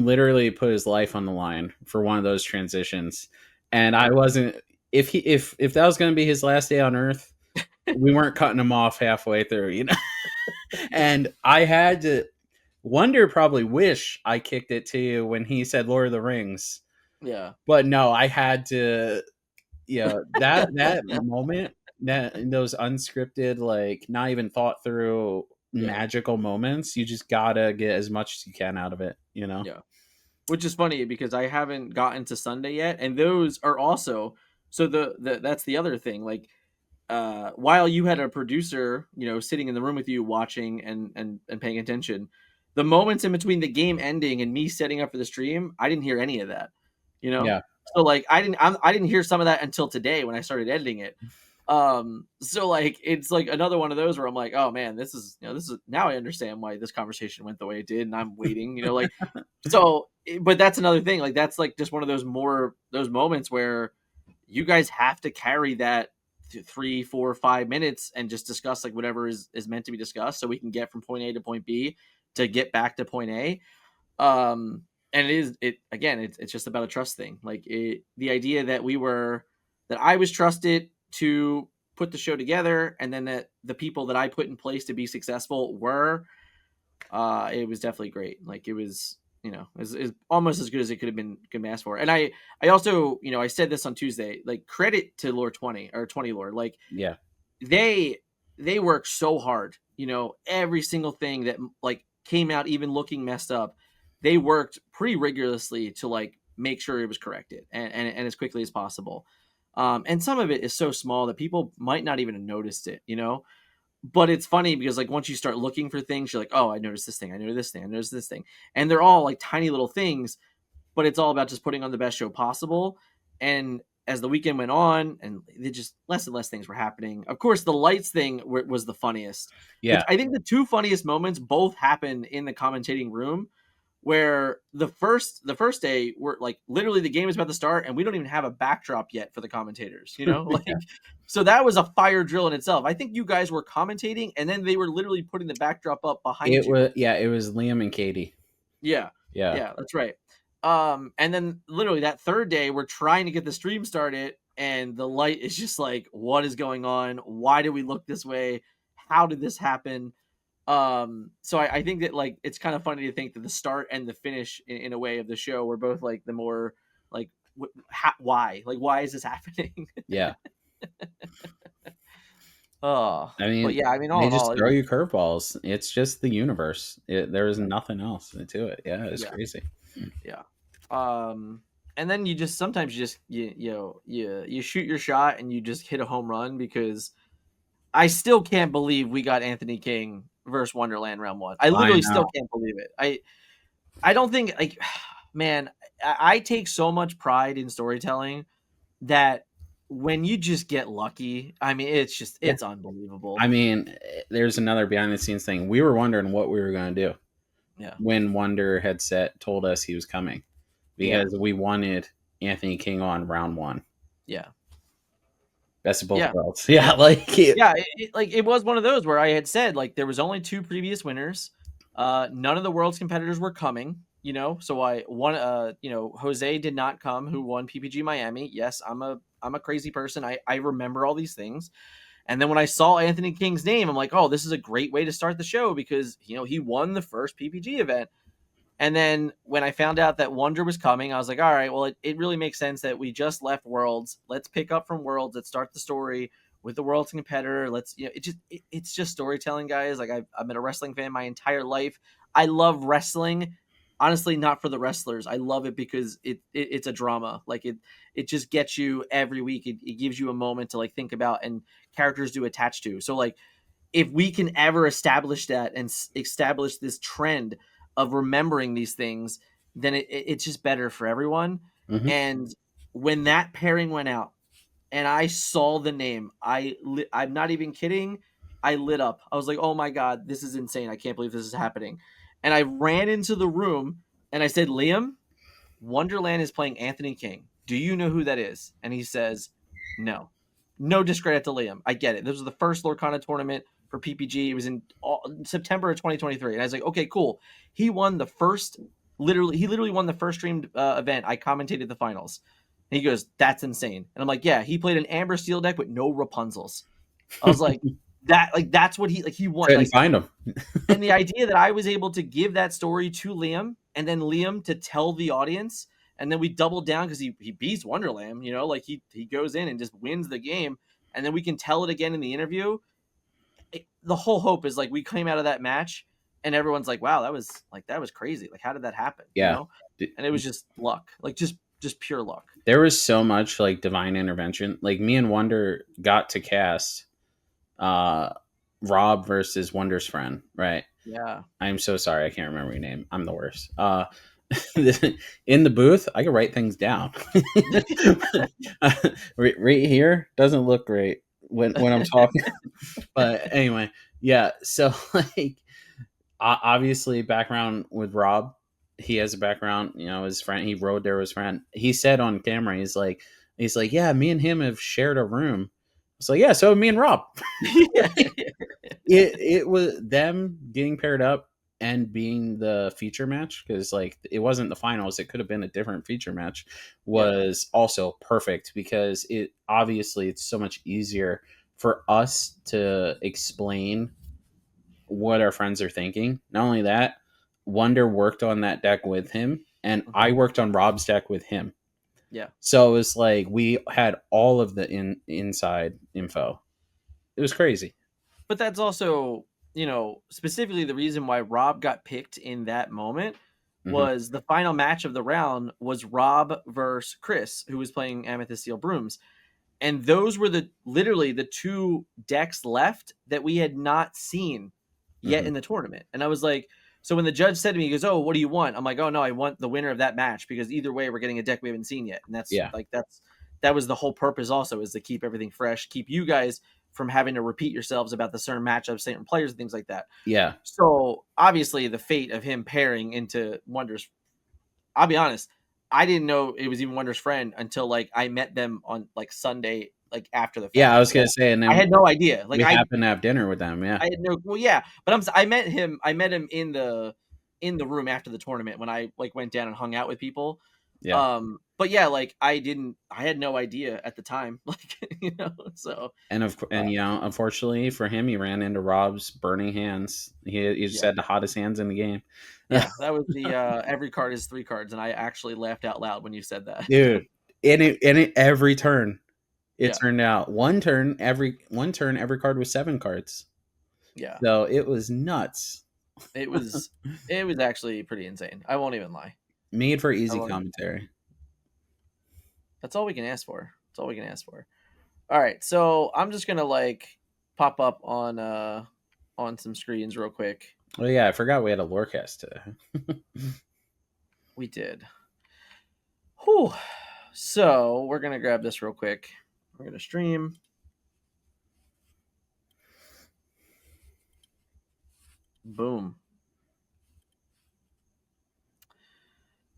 literally put his life on the line for one of those transitions, and I Yeah, wasn't. If that was going to be his last day on Earth, we weren't cutting him off halfway through, you know. And I had to wonder, probably wish I kicked it to you when he said Lord of the Rings, yeah, but no, I had to. Yeah, that moment, that those unscripted, like not even thought through yeah, magical moments, you just gotta get as much as you can out of it, you know? yeah. Which is funny because I haven't gotten to Sunday yet, and those are also so the that's the other thing. Like, while you had a producer, sitting in the room with you watching and paying attention, the moments in between the game ending and me setting up for the stream, I didn't hear any of that. You know, Yeah. so like I didn't hear some of that until today when I started editing it. So like it's like another one of those where I'm like, oh man, this is now I understand why this conversation went the way it did, and I'm waiting. Like so, but that's another thing. Like that's like just one of those moments where you guys have to carry that 3, 4, 5 minutes and just discuss like whatever is meant to be discussed, so we can get from point A to point B to get back to point A. Um, and it again, it's just about a trust thing. Like the idea that I was trusted to put the show together, and then that the people that I put in place to be successful were it was definitely great. Like it was, is almost as good as it could have asked for. And I also, I said this on Tuesday, like credit to Lore 20 or 20 Lore. Like Yeah. they they work so hard. Every single thing that like came out, even looking messed up, they worked pretty rigorously to like make sure it was corrected and as quickly as possible. And some of it is so small that people might not even have noticed it. But it's funny because like once you start looking for things, you're like, oh, I noticed this thing, I noticed this thing, I noticed this thing, and they're all like tiny little things, but it's all about just putting on the best show possible. And as the weekend went on, and they just less and less things were happening. Of course, the lights thing was the funniest. Yeah. I think the two funniest moments both happened in the commentating room, where the first day we're like literally the game is about to start and we don't even have a backdrop yet for the commentators, like so that was a fire drill in itself. I think you guys were commentating and then they were literally putting the backdrop up behind It you. was yeah, it was Liam and Katie. Yeah, Yeah. yeah, that's right. And then literally that third day we're trying to get the stream started and the light is just like, what is going on? Why do we look this way? How did this happen? So I think that like it's kind of funny to think that the start and the finish in a way of the show were both like the more like why is this happening? Yeah. Oh, I but mean, yeah, I mean, all they in all, just it throw was you curveballs. It's just the universe. There is yeah, nothing else to it. Yeah, it's yeah, crazy. yeah. And then you just sometimes you just you shoot your shot and you just hit a home run because I still can't believe we got Anthony King versus Wonderland round one. I I literally still know. can't believe it. I don't think like man, I take so much pride in storytelling that when you just get lucky, I mean, Yeah. it's unbelievable. I mean, there's another behind the scenes thing. We were wondering what we were going to do Yeah, when Wonder had told us he was coming, yeah, because we wanted Anthony King on round one. yeah, Best of both yeah, worlds. Yeah, like it, yeah. Like it was one of those where I had said like there was only two previous winners. None of the world's competitors were coming. So I one. Jose did not come, who won PPG Miami. Yes, I'm a crazy person. I remember all these things. And then when I saw Anthony King's name, I'm like, oh, this is a great way to start the show because he won the first PPG event. And then when I found out that Wonder was coming, I was like, all right, well, it really makes sense that we just left Worlds. Let's pick up from Worlds. Let's start the story with the World's competitor. It's just storytelling, guys. Like I've been a wrestling fan my entire life. I love wrestling. Honestly, not for the wrestlers. I love it because it's a drama. Like it just gets you every week. It gives you a moment to like think about and characters to attach to. So like if we can ever establish that and establish this trend of remembering these things, then it's just better for everyone. mhm. And when that pairing went out and I saw the name, I'm not even kidding. I lit up. I was like, oh my God, this is insane. I can't believe this is happening. And I ran into the room and I said, Liam, Wonderland is playing Anthony King. Do you know who that is? And he says, no. No discredit to Liam. I get it. This was the first Lorcana tournament for PPG. It was in September of 2023, and I was like, okay, cool. He won the first. He literally won the first streamed event. I commentated the finals. And he goes, "That's insane." And I'm like, "Yeah, he played an Amber Steel deck with no Rapunzels." I was like, that's what he won. Couldn't Like, find them. and the idea that I was able to give that story to Liam and then Liam to tell the audience, and then we doubled down because he beats Wonderland, like he goes in and just wins the game, and then we can tell it again in the interview. The whole hope is like we came out of that match and everyone's like, wow, that was crazy. Like, how did that happen? Yeah. And it was just luck, like just pure luck. There was so much like divine intervention. Like me and Wonder got to cast uh Rob versus Wonder's friend, right? Yeah. I'm so sorry, I can't remember your name. I'm the worst. In the booth, I can write things down. Right here doesn't look great when I'm talking. But anyway, yeah. So like, obviously, background with Rob. He has a background. His friend. He rode there with his friend. He said on camera, he's like, yeah, me and him have shared a room. It's like, yeah, so me and Rob. Yeah. It was them getting paired up and being the feature match, because like it wasn't the finals, it could have been a different feature match, was also perfect, because it's so much easier for us to explain what our friends are thinking. Not only that, Wonder worked on that deck with him, and I Mhm. worked on Rob's deck with him. Yeah. So it was like we had all of the inside info. It was crazy. But that's also, specifically the reason why Rob got picked in that moment Hmm. was the final match of the round was Rob versus Chris, who was playing Amethyst Steel Brooms. And those were literally the two decks left that we had not seen yet Hmm. in the tournament. And I was like, so when the judge said to me, he goes, "Oh, what do you want?" I'm like, "Oh no, I want the winner of that match, because either way we're getting a deck we haven't seen yet." And Yeah. that was the whole purpose also, is to keep everything fresh, keep you guys from having to repeat yourselves about the certain matchups, certain players and things like that. Yeah. So obviously the fate of him pairing into Wonder's, I'll be honest, I didn't know it was even Wonder's friend until like I met them on like Sunday, like after the Yeah, I fact. was gonna say, and I then had no idea. Like we happened to have dinner with them. Yeah. I had no, well, yeah, but I met him. I met him in the room after the tournament when I like went down and hung out with people. Yeah. But yeah, like I had no idea at the time, like so And unfortunately for him, he ran into Rob's burning hands. He just yeah, had the hottest hands in the game. yeah, that was the every card is three cards, and I actually laughed out loud when you said that. Dude, in it every turn, it Yeah, turned out one turn every card was 7 cards. yeah, So it was nuts. it was it was actually pretty insane. I won't even lie. Made for I easy won't even, commentary. that's all we can ask for. That's all we can ask for. All right, so I'm just gonna like pop up on some screens real quick. Oh yeah, I forgot we had a lorecast today. We did. Whew. So we're gonna grab this real quick. We're gonna stream. Boom.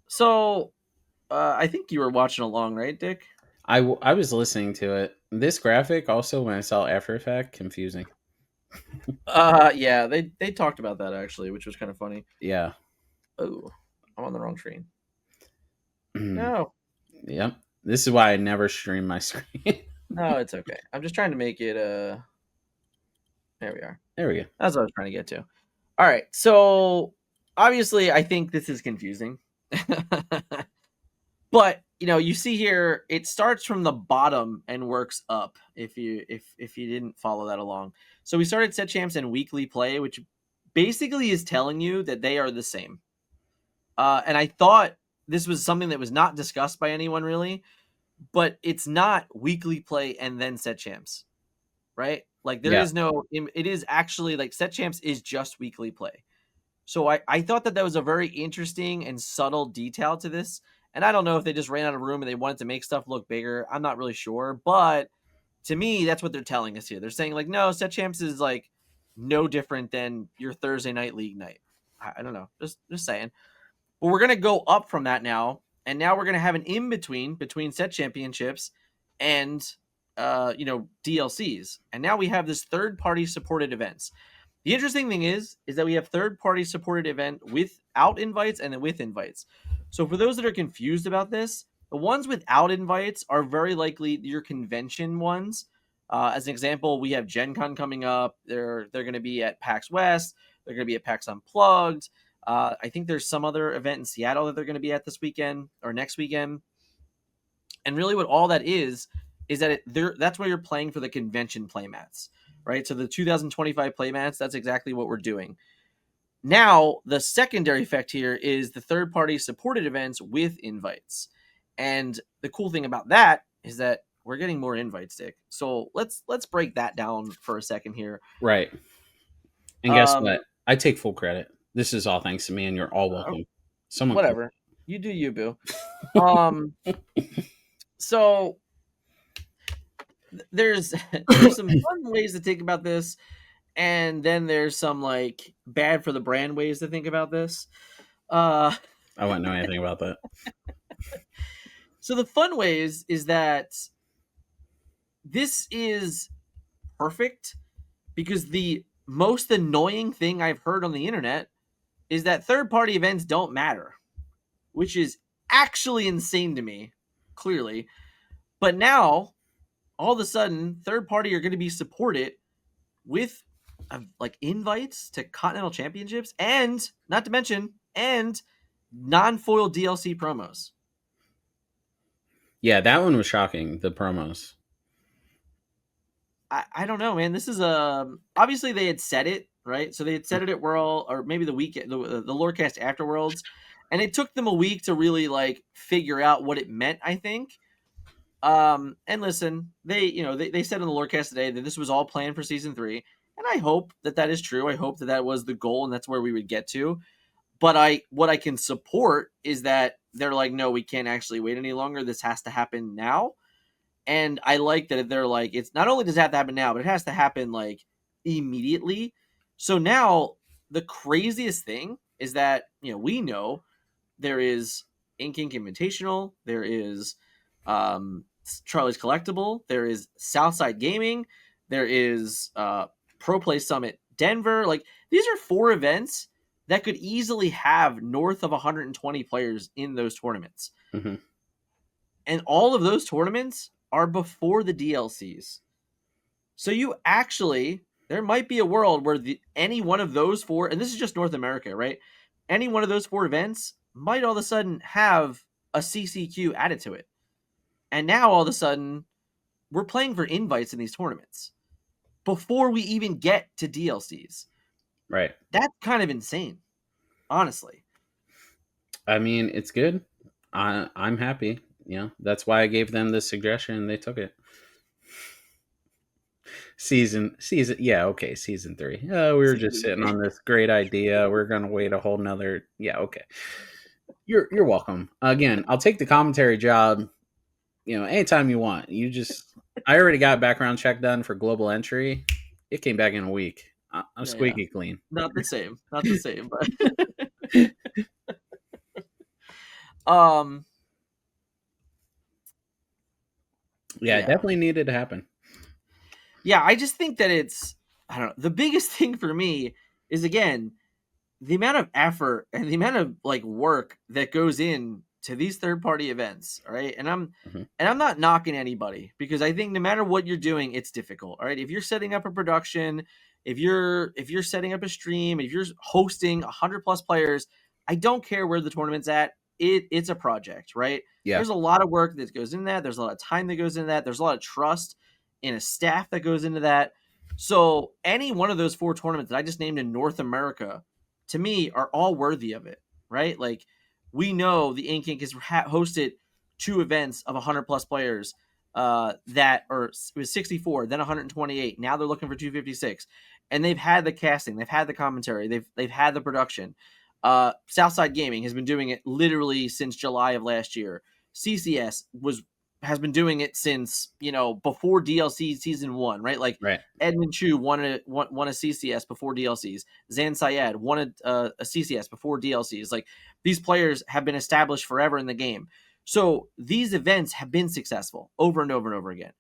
So I think you were watching along, right, Dick? I was listening to it. This graphic also, when I saw After Effect, confusing. Yeah, they talked about that actually, which was kind of funny. Yeah. Oh, I'm on the wrong screen. No, Yep. This is why I never stream my screen. no, it's okay. I'm just trying to make it. There we are. There we go. That's what I was trying to get to. All right, so obviously, I think this is confusing. But you see here, it starts from the bottom and works up. If you didn't follow that along, so we started set champs and weekly play, which basically is telling you that they are the same. And I thought this was something that was not discussed by anyone really, but it's not weekly play and then set champs, right? Like there Yeah. is no. It is actually like set champs is just weekly play. So I thought that was a very interesting and subtle detail to this. And I don't know if they just ran out of room and they wanted to make stuff look bigger. I'm not really sure. But to me, that's what they're telling us here. They're saying, like, no, set champs is like no different than your Thursday night league night. I don't know. Just saying. But we're gonna go up from that now. And now we're gonna have an in between set championships and DLCs, and now we have this third party supported events. The interesting thing is that we have third party supported event without invites and then with invites. So for those that are confused about this, the ones without invites are very likely your convention ones. As an example, we have Gen Con coming up. They're going to be at PAX West. They're going to be at PAX Unplugged. I think there's some other event in Seattle that they're going to be at this weekend or next weekend. And really, what all that is that that's where you're playing for the convention playmats, right? So the 2025 playmats, that's exactly what we're doing. Now, the secondary effect here is the third party supported events with invites. And the cool thing about that is that we're getting more invites, Dick. So let's break that down for a second here. Right. And guess Um, what? I take full credit. This is all thanks to me, and you're all welcome. Someone can. Whatever. You do you, boo. Um, so there's there's some fun ways to think about this, and then there's some like bad for the brand ways to think about this. Uh, I wouldn't know anything about that. so the fun ways is that this is perfect because the most annoying thing I've heard on the internet is that third party events don't matter, which is actually insane to me, clearly. But now, all of a sudden, third party are going to be supported with like invites to continental championships and not to mention and non-foil DLC promos. Yeah, that one was shocking. The promos. I don't know, man. This is obviously they had said it, right? So they had said it at World or maybe the weekend the Lorecast afterwards, and it took them a week to really like figure out what it meant, I think. And listen, they said in the Lorecast today that this was all planned for season 3, and I hope that that is true. I hope that that was the goal and that's where we would get to. But what I can support is that they're like, no, we can't actually wait any longer. This has to happen now. And I like that they're like, it's not only does it have to happen now, but it has to happen like immediately. So now the craziest thing is that we know there is Ink Invitational, there is Charlie's Collectible, there is Southside Gaming, there is Pro Play Summit Denver. Like these are 4 events that could easily have north of 120 players in those tournaments. Mm-hmm. And all of those tournaments are before the DLCs. So there might be a world where any one of those 4, and this is just North America, right? Any one of those 4 events might all of a sudden have a CCQ added to it. And now all of a sudden, we're playing for invites in these tournaments before we even get to DLCs. Right. That's kind of insane, honestly. I mean, it's good. I'm happy. That's why I gave them the suggestion and they took it. Season, yeah, okay, season 3. We were just sitting on this great idea. We're gonna wait a whole nother. Yeah, okay. You're welcome. Again, I'll take the commentary job. Anytime you want. I already got background check done for global entry. It came back in a week. I'm squeaky clean. Not the same. Not the same, but yeah, it definitely needed to happen. Yeah, I just think that I don't know. The biggest thing for me is again the amount of effort and the amount of like work that goes in to these third party events. All right, and I'm not knocking anybody because I think no matter what you're doing, it's difficult. All right, if you're setting up a production, if you're setting up a stream, if you're hosting 100+ players, I don't care where the tournament's at. It's a project, right? Yeah. There's a lot of work that goes into that. There's a lot of time that goes into that. There's a lot of trust in a staff that goes into that. So any one of those 4 tournaments that I just named in North America, to me, are all worthy of it, right? Like we know the Ink has hosted 2 events of 100+ players it was 64, then 128. Now they're looking for 256, and they've had the casting, they've had the commentary, they've had the production. Southside Gaming has been doing it literally since July of last year. CCS has been doing it since before DLC season 1, right? Like right. Edmund Chu won a CCS before DLCs. Zan Syed won a CCS before DLCs. Like these players have been established forever in the game, so these events have been successful over and over and over again.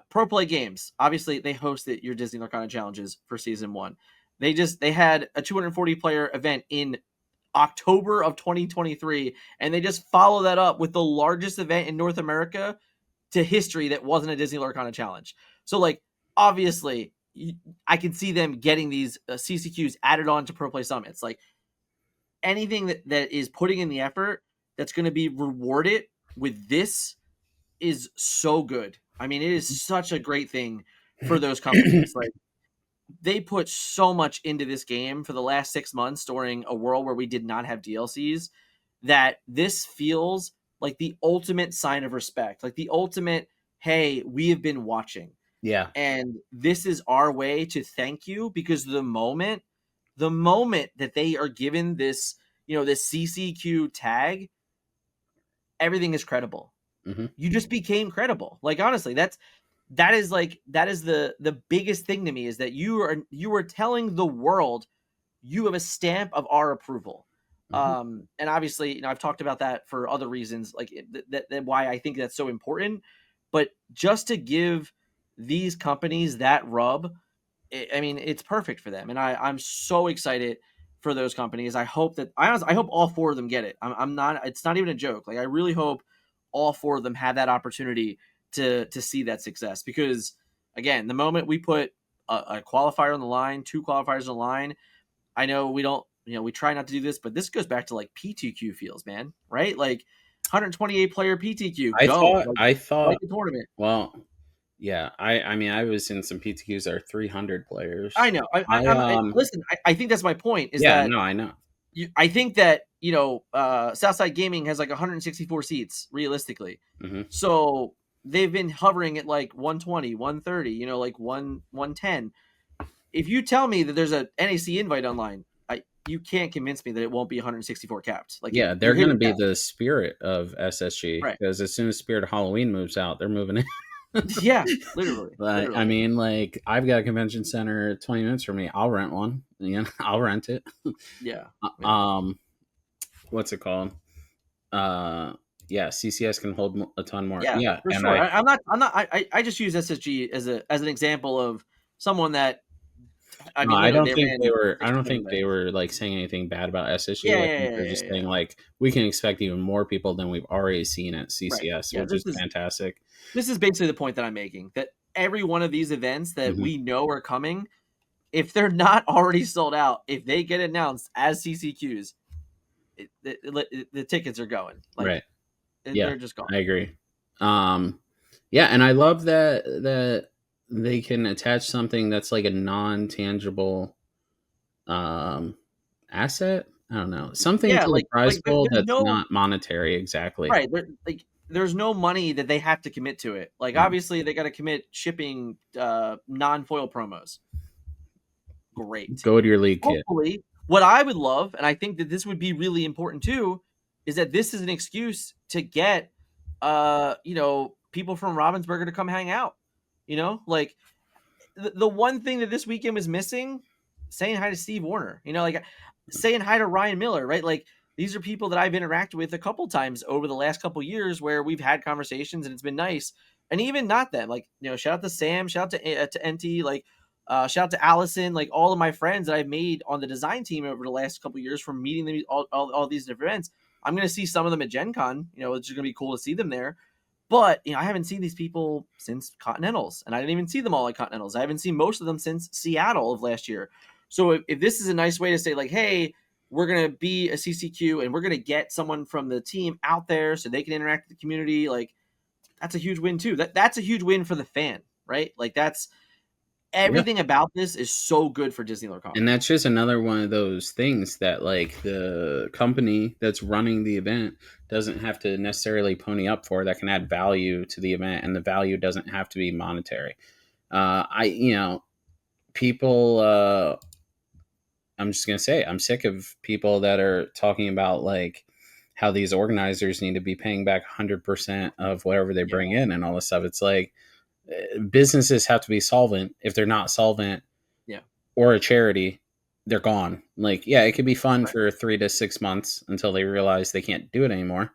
Pro Play Games, obviously they hosted your Disney Lorcana challenges for season one. They had a 240 player event in October of 2023, and they just follow that up with the largest event in North America to history that wasn't a Disney Lorcana challenge. So like obviously I can see them getting these CCQs added on to Pro Play Summits. Like anything that is putting in the effort that's going to be rewarded with this is so good. I mean, it is such a great thing for those companies. Like they put so much into this game for the last 6 months during a world where we did not have DLCs that this feels like the ultimate sign of respect, like the ultimate, hey, we have been watching. Yeah. And this is our way to thank you because the moment that they are given this, this CCQ tag, everything is credible. Mm-hmm. You just became credible. Like honestly, that is the biggest thing to me is that you are telling the world you have a stamp of our approval. Mm-hmm. And obviously, I've talked about that for other reasons, like that why I think that's so important. But just to give these companies that rub, I mean, it's perfect for them, and I'm so excited for those companies. I hope that I hope all four of them get it. I'm not. It's not even a joke. Like I really hope all four of them have that opportunity to see that success because again, the moment we put a qualifier on the line, two qualifiers on the line, I know we don't. We try not to do this, but this goes back to like PTQ feels, man. Right? Like 128 player PTQ, I go thought, like I like thought, a tournament. well, yeah, I mean, I was in some PTQs that are 300 I players. know. I I listen. I think that's my point. Is Yeah, that no, I know. I think that Southside Gaming has like 164 seats realistically, Mm-hmm. so they've been hovering at like 120, 130, like 110. If you tell me that there's a NAC invite online, you can't convince me that it won't be 164 capped. Like Yeah, you're they're going to hitting be that the spirit of SSG right. because as soon as Spirit of Halloween moves out, they're moving in. Yeah, literally, But I literally. mean, like, I've got a convention center 20 minutes from me. I'll rent one. I'll rent it. Yeah, yeah, Um, what's it called? Uh, yeah, CCS can hold a ton more. yeah, Yeah, for and sure. I I'm not. I just use SSG as an example of someone that I no, mean, I literally, don't they think they ran were. I don't 600 think they events. were like saying anything bad about SSG. Yeah, I yeah, think yeah, they're yeah, just yeah, saying yeah. like we can expect even more people than we've already seen at Right. CCS, Yeah. which is fantastic. This is basically the point that I'm making. That every one of these events that Hmm. we know are coming, if they're not already sold out, if they get announced as CCQs, the tickets are going. Like Right. Yeah, they're just gone. I agree. Um, yeah, and I love that they can attach something that's like a non tangible um asset. I don't know, something Yeah. to the prize pool There's that's no not monetary exactly. right. There's no money that they have to commit to it. Like Mm. obviously they got to commit shipping non-foil promos. Great. Go to your league kit. Hopefully, what I would love, and I think that this would be really important too, is that this is an excuse to get people from Robbinsburger to come hang out. Like the one thing that this weekend was missing, saying hi to Steve Warner, like saying hi to Ryan Miller, right? Like these are people that I've interacted with a couple times over the last couple years where we've had conversations and it's been nice. And even not them, like, shout out to Sam, shout out to NT, like, shout out to Allison, like all of my friends that I've made on the design team over the last couple years from meeting them all these different events. I'm going to see some of them at Gen Con, it's just going to be cool to see them there. But I haven't seen these people since Continentals, and I didn't even see them all at Continentals. I haven't seen most of them since Seattle of last year. So if this is a nice way to say like, hey, we're gonna be a CCQ and we're gonna get someone from the team out there so they can interact with the community, like that's a huge win too. That's a huge win for the fan, right? Like that's Yeah. everything about this is so good for Disney And Lorcana. that's just another one of those things that like the company that's running the event doesn't have to necessarily pony up for, that can add value to the event, and the value doesn't have to be monetary. I people I'm just gonna say I'm sick of people that are talking about like how these organizers need to be paying back 100% of whatever they Yeah, bring in and all this stuff. It's like businesses have to be solvent. If they're not solvent, yeah, or a charity, they're gone. Like, yeah, it could be fun right, for 3 to 6 months until they realize they can't do it anymore.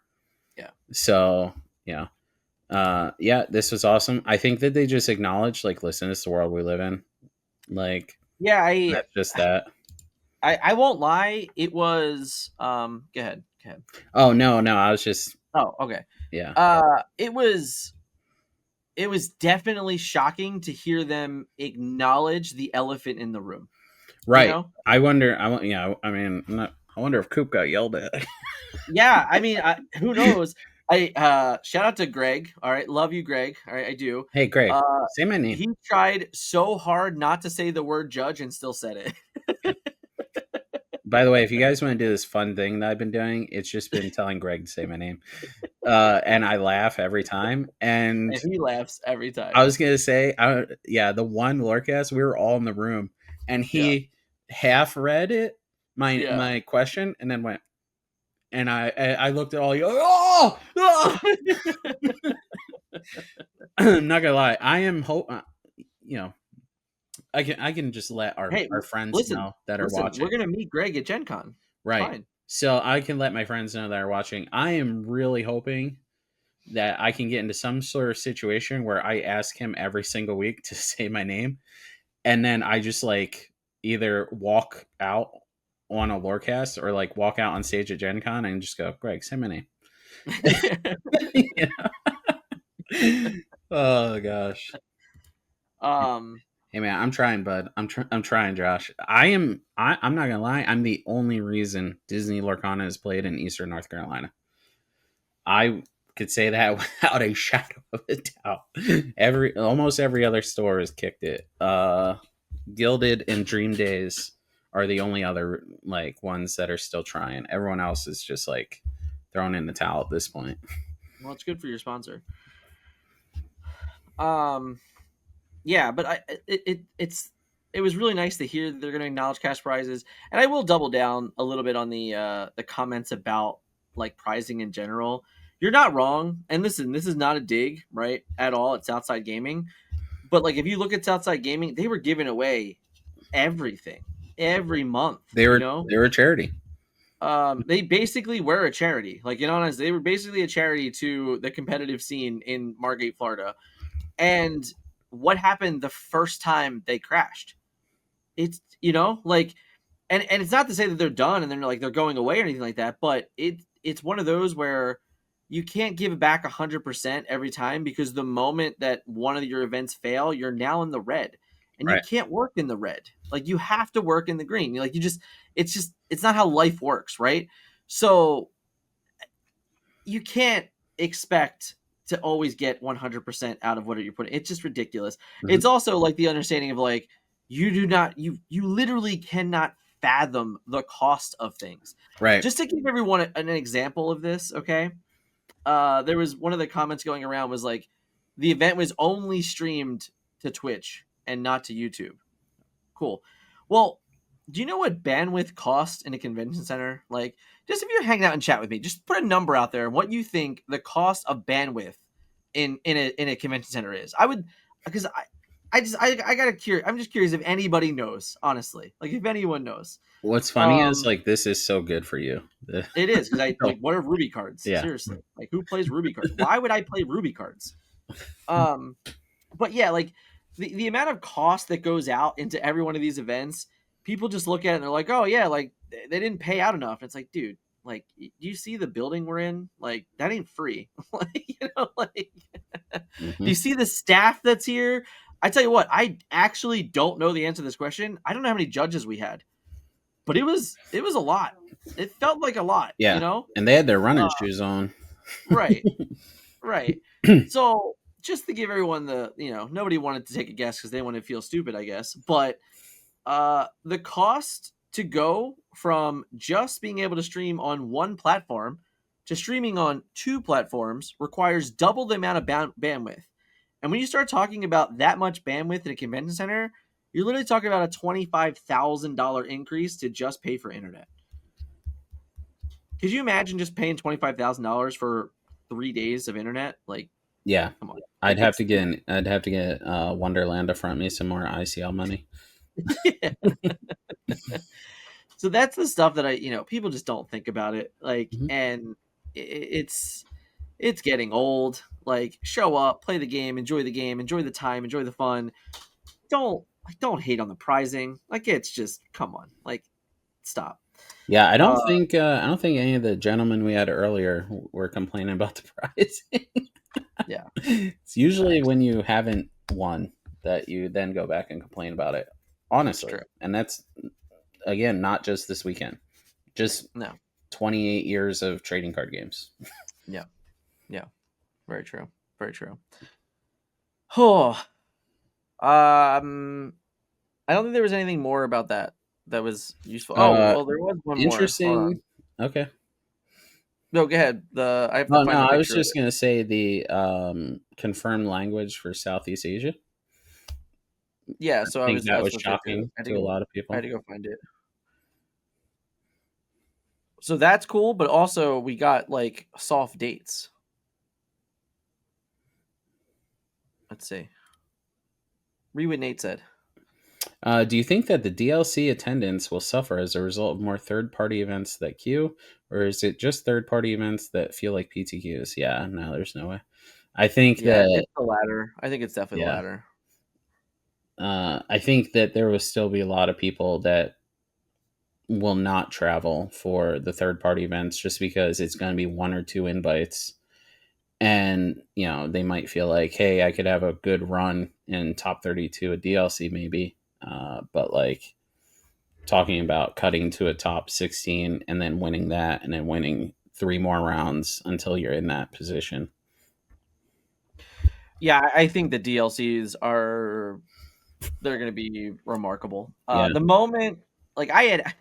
yeah. So, yeah. Yeah, this was awesome. I think that they just acknowledged, like, listen, it's the world we live in. Like, Yeah, that's just that. I won't lie. It was go ahead. Go ahead. Oh no, no, I was just Oh, okay. yeah. It was definitely shocking to hear them acknowledge the elephant in the room. You Right. know? I wonder. Yeah. I mean, I'm not, I wonder if Coop got yelled at. Yeah, I mean, who knows? I shout out to Greg. All right, love you, Greg. All right, I do. Hey, Greg, Uh, say my name. he tried so hard not to say the word judge and still said it. By the way, if you guys want to do this fun thing that I've been doing, it's just been telling Greg to say my name, and I laugh every time. And And he laughs every time. I was gonna say, yeah, the one Lorcast, we were all in the room, and Yeah, he half read it, yeah. my question, and then went, and I looked at all you, oh, oh! I'm not gonna lie, I am you know, I can just let Hey, our friends listen, know that are listen. We're watching, gonna meet Greg at Gen Con. It's right? fine. So I can let my friends know that are watching. I am really hoping that I can get into some sort of situation where I ask him every single week to say my name, and then I just like either walk out on a lorecast or like walk out on stage at Gen Con and just go, Greg, say my name. Oh gosh. um, Hey man, I'm trying, bud. I'm trying, Josh. I'm not gonna lie. I'm the only reason Disney Lorcana is played in Eastern North Carolina. I could say that without a shadow of a doubt. Almost every other store has kicked it. Gilded and Dream Days are the only other like ones that are still trying. Everyone else is just like thrown in the towel at this point. well, it's good for your sponsor. Um, yeah, but it was really nice to hear that they're going to acknowledge cash prizes, and I will double down a little bit on the comments about like prizing in general. You're not wrong, and listen, this is not a dig, right, at all at Southside Gaming, but like if you look at Southside Gaming, they were giving away everything every month, you know. They were a charity. They basically were a charity, like in honest, they were basically a charity to the competitive scene in Margate, Florida. And what happened the first time they crashed? It's like, and it's not to say that they're done and they're going away or anything like that, but it's one of those where you can't give it back 100% every time, because the moment that one of your events fail, you're now in the red, and you Right. can't work in the red. Like, you have to work in the green. Like, it's not how life works, right? So you can't expect to always get 100% out of what you're putting. It's just ridiculous. Mhm. It's also like the understanding of like, you literally cannot fathom the cost of things. Right. Just to give everyone an example of this, okay? There was one of the comments going around was like, the event was only streamed to Twitch and not to YouTube. Cool. Well, do you know what bandwidth costs in a convention center? Like, just if you're hanging out and chat with me, just put a number out there and what you think the cost of bandwidth in a convention center is. I would, because I gotta curious. I'm just curious if anybody knows, honestly. Like, if anyone knows. What's funny is Um, like this is so good for you. it is, because I Oh, like, what are Ruby cards? yeah. Seriously, like, who plays Ruby cards? Why would I play Ruby cards? Um, but yeah, like the amount of cost that goes out into every one of these events, people just look at it and they're like, oh yeah, like they didn't pay out enough. It's like, dude, like, do you see the building we're in? Like, that ain't free. Like, like, do you Hmm. see the staff that's here? I tell you what, I actually don't know the answer to this question. I don't know how many judges we had, but it was a lot. It felt like a lot, Yeah. And they had their running shoes on. right. Right. So, just to give everyone nobody wanted to take a guess because they wanted to feel stupid, I guess. But the cost to go from just being able to stream on one platform to streaming on two platforms requires double the amount of bandwidth. And when you start talking about that much bandwidth in a convention center, you're literally talking about a $25,000 increase to just pay for internet. Could you imagine just paying $25,000 for 3 days of internet? Like, Yeah. come on. Like, I'd have to get Wonderland to front me some more ICL money. yeah. So that's the stuff that people just don't think about it. Like, Mhm. and it's getting old. Like, show up, play the game, enjoy the time, enjoy the fun. Don't hate on the prizing. Like, it's just, come on, like, stop. Yeah, Uh, I don't think any of the gentlemen we had earlier were complaining about the prize. yeah, It's usually facts. when you haven't won that you then go back and complain about it. It's Honestly. true. And that's again not just this weekend. Just No, 28 years of trading card games. yeah, yeah, very true, very true. Oh, I don't think there was anything more about that was useful. Oh, Uh well, there was one more. Hold interesting. on. Okay. No, go ahead. I have to Oh find no, the I was picture of just it. gonna say the confirmed language for Southeast Asia. Yeah, I so think I that was was gonna say too. shocking to a lot of I had people. to go find it. So that's cool, but also we got like soft dates. Let's see. Read what Nate said. Do you think that the DLC attendance will suffer as a result of more third-party events that queue, or is it just third-party events that feel like PTQs? Yeah, no, there's no way. I think Yeah, that it's the latter. I think it's definitely the yeah, latter. I think that there will still be a lot of people that will not travel for the third-party events just because it's going to be one or two invites, and they might feel like, hey, I could have a good run in top 32 at DLC maybe, but like talking about cutting to a top 16 and then winning that and then winning three more rounds until you're in that position. Yeah, I think the DLCs are they're going to be remarkable. Yeah. The moment like I had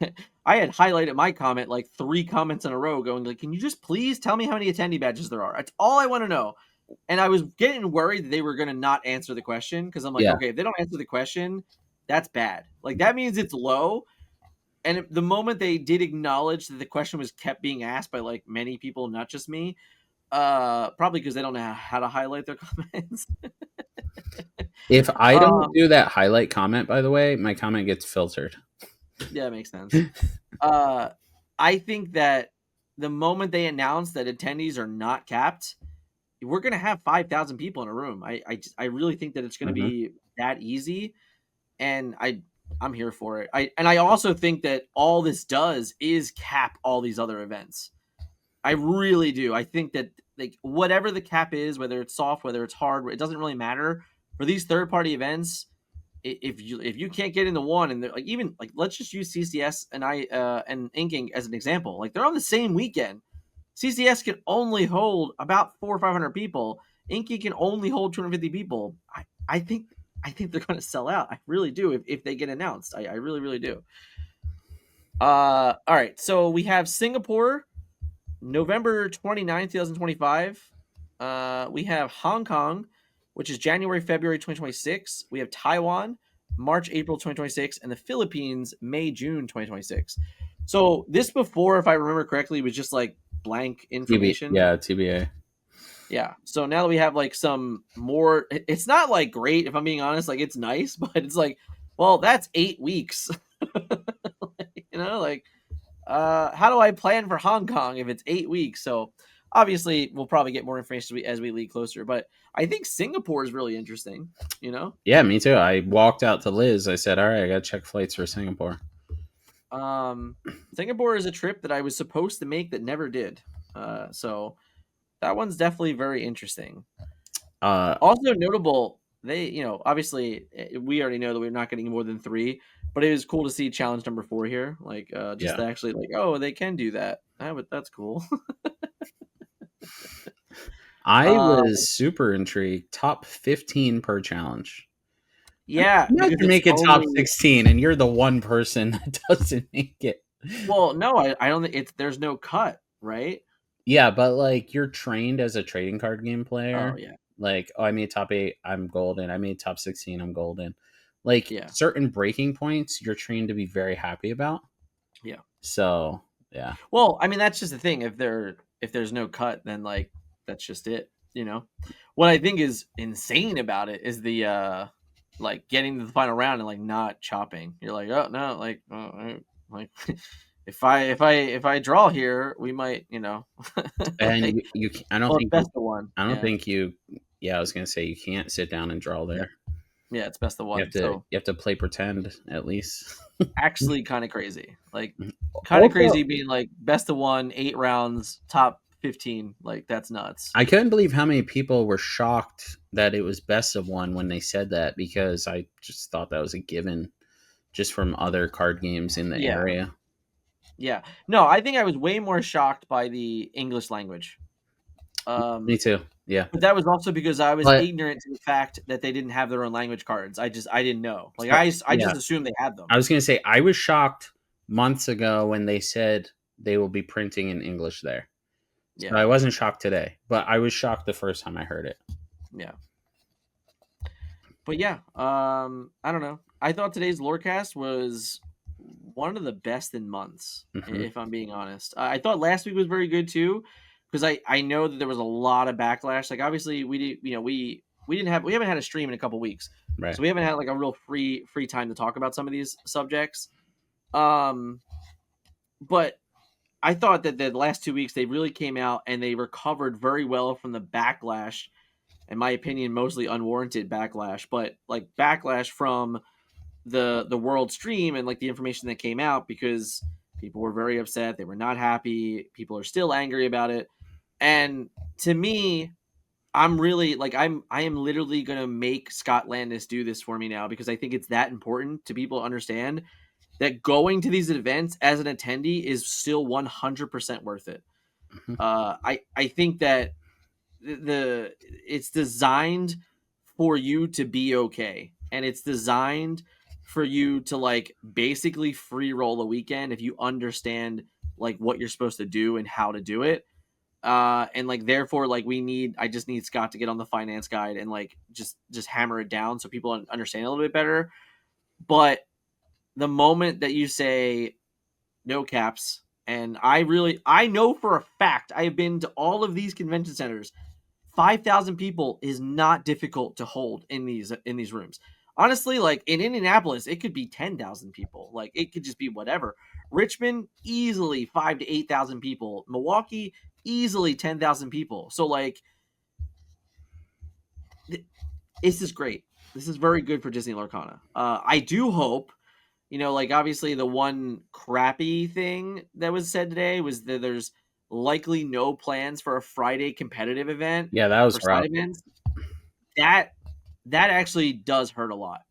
I had highlighted my comment like 3 comments in a row going like, "Can you just please tell me how many attendee badges there are? That's all I want to know." And I was getting worried that they were going to not answer the question because I'm like, Yeah. "Okay, if they don't answer the question, that's bad. Like that means it's low." And the moment they did acknowledge that the question was kept being asked by like many people, not just me, probably because they don't know how to highlight their comments. If I don't um, do that highlight comment, by the way, my comment gets filtered. yeah, it makes sense. Uh, I think that the moment they announce that attendees are not capped, we're gonna have 5,000 people in a room. I really think that it's gonna Mhm. be that easy, and I'm here for it. I also think that all this does is cap all these other events. I really do. I think that like whatever the cap is, whether it's soft, whether it's hard, it doesn't really matter for these third party events. If you can't get into one, and like even like let's just use CCS and inking as an example. Like they're on the same weekend. CCS can only hold about 400 or 500 people. Inky can only hold 250 people. I think they're going to sell out. I really do if they get announced. I really really do. All right. So we have Singapore November 29th, 2025. We have Hong Kong, which is January, February 2026. We have Taiwan, March, April 2026, and the Philippines, May, June 2026. So this before, if I remember correctly, was just like blank information. Yeah, TBA. Yeah. So now that we have like some more, it's not like great if I'm being honest. Like it's nice, but it's like, well, that's 8 weeks. Like how do I plan for Hong Kong if it's 8 weeks? So obviously we'll probably get more information as we lead closer. But I think Singapore is really interesting. You know, Yeah, me too. I walked out to Liz. I said, all right, I got to check flights for Singapore. um, Singapore is a trip that I was supposed to make that never did. So that one's definitely very interesting. Uh, Also notable, they obviously we already know that we're not getting more than 3, but it was cool to see challenge number 4 here. Like just yeah. to actually like, oh, they can do that. That's cool. I uh, was super intrigued. Top 15 per challenge. yeah, because Imagine it's making top only 16 and you're the one person that doesn't make it. well, no, I don't think it's there's no cut, right? Yeah, but like you're trained as a trading card game Oh player. yeah, Like, oh, I made top 8, I'm golden. I made top 16, I'm golden. Like yeah, certain breaking points, you're trained to be very happy about. yeah. So, yeah. Well, I mean that's just the thing. If there's no cut, then like that's just it. What I think is insane about it is the like getting to the final round and like not chopping. You're like, oh no, like if I draw here, we might, And like, I don't well, it's think best of one. I don't Yeah, think you. Yeah, I was gonna say you can't sit down and draw yeah, there. yeah. It's best of You have one. to So you have to play pretend at least. actually, kind of crazy. Like, kind of crazy Also, being like best of one, 8 rounds, top 15. Like that's nuts. I couldn't believe how many people were shocked that it was best of one when they said that because I just thought that was a given just from other card games in the Yeah, area. yeah. No, I think I was way more shocked by the English language. Me too. Yeah. But that was also because I was But ignorant to the fact that they didn't have their own language cards. I didn't know. Like so, I yeah, just assumed they had them. I was going to say I was shocked months ago when they said they will be printing in English there. So Yeah, I wasn't shocked today, but I was shocked the first time I heard it. yeah. But yeah, I don't know. I thought today's Lorecast was one of the best in months, Hmm. if I'm being honest. I thought last week was very good too, because I know that there was a lot of backlash. Like obviously we did, we haven't had a stream in a couple weeks, Right. so we haven't had like a real free time to talk about some of these subjects. Um, but I thought that the last 2 weeks they really came out and they recovered very well from the backlash, in my opinion, mostly unwarranted backlash, but like backlash from the world stream and like the information that came out because people were very upset. They were not happy. People are still angry about it. And to me, I'm really like I am literally gonna make Scott Landis do this for me now because I think it's that important to people to understand that going to these events as an attendee is still 100% worth it. Hmm. I think that the it's designed for you to be okay, and it's designed for you to like basically free roll a weekend if you understand like what you're supposed to do and how to do it. And like therefore like I just need Scott to get on the finance guide and like just hammer it down so people understand a little bit better. But the moment that you say no caps, and I know for a fact I have been to all of these convention centers. 5,000 people is not difficult to hold in these rooms. Honestly, like in Indianapolis, it could be 10,000 people. Like it could just be whatever. Richmond easily 5 to 8,000 people. Milwaukee easily 10,000 people. So like this is great. This is very good for Disney Lorcana. I do hope, like obviously the one crappy thing that was said today was that there's likely no plans for a Friday competitive event Yeah, that was for side rough. events. That that actually does hurt a lot.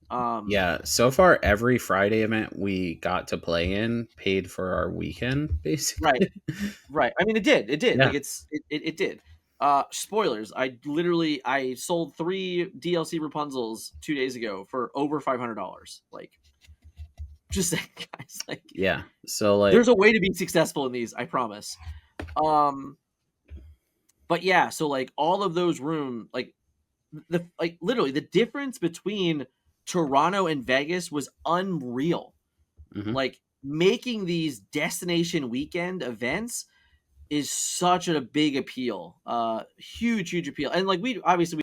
Yeah, so far every Friday event we got to play in paid for our weekend, Right, basically. right. I mean, it did. It did. Yeah, Like it did. Spoilers. I sold 3 DLC Rapunzels 2 days ago for over $500. Like, just saying, guys. Like, yeah. So like, there's a way to be successful in these. I promise. Um, but yeah. So like all of those room, like literally the difference between Toronto and Vegas was unreal. mhm. Like making these destination weekend events is such a big appeal. Huge appeal. And like we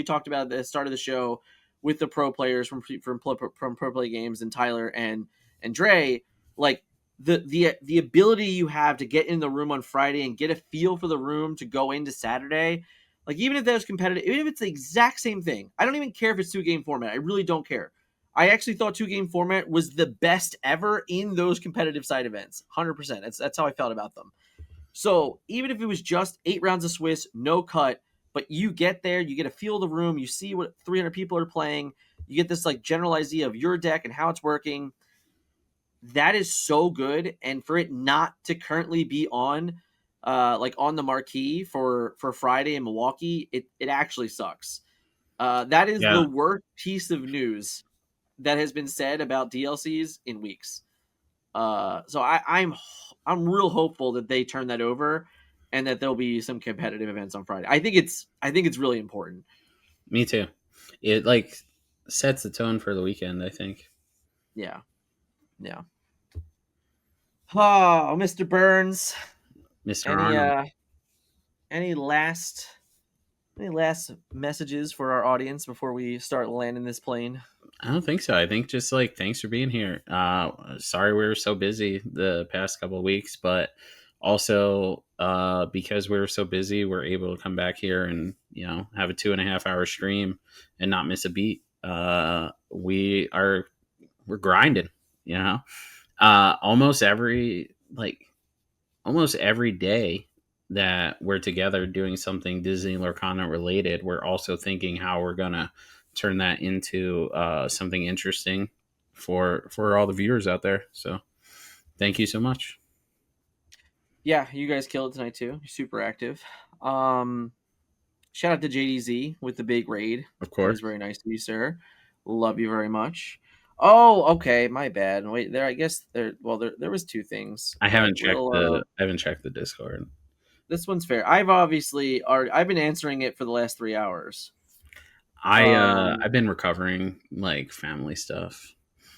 talked about at the start of the show with the pro players from Pro Play Games and Tyler and Dre, like the ability you have to get in the room on Friday and get a feel for the room to go into Saturday. Like even if there's competitive, even if it's the exact same thing, I don't even care if it's 2 game format. I really don't care. I actually thought 2 game format was the best ever in those competitive side events. 100%. That's how I felt about them. So even if it was just 8 rounds of Swiss, no cut, but you get there, you get a feel of the room, you see what 300 people are playing, you get this like general idea of your deck and how it's working. That is so good, and for it not to currently be on, like on the marquee for Friday in Milwaukee, it actually sucks. That is Yeah, the worst piece of news that has been said about DLCs in weeks. So I'm real hopeful that they turn that over, and that there'll be some competitive events on Friday. I think it's really important. me too. It like sets the tone for the weekend, I think. Yeah, yeah. Oh, Mr. Burns, Mr. any Arnold. uh any last any last messages for our audience before we start landing this plane? I don't think so. I think just like thanks for being here. Sorry we were so busy the past couple of weeks, but also because we were so busy, we're able to come back here and have a 2.5 hour stream and not miss a beat. We're grinding, you know. Almost every day that we're together doing something Disney Lorcana related, we're also thinking how we're gonna turn that into something interesting for all the viewers out there. So thank you so much. Yeah, you guys killed it tonight too. You're super active. Um, Shout out to JDZ with the big raid. Of That course, is very nice of you, sir. Love you very much. Oh, okay, my bad. Wait, there. I guess there. Well, there was two things, I but haven't checked the I haven't checked the Discord. this one's fair. I've obviously already. I've been answering it for the last 3 hours. I've been recovering like family stuff,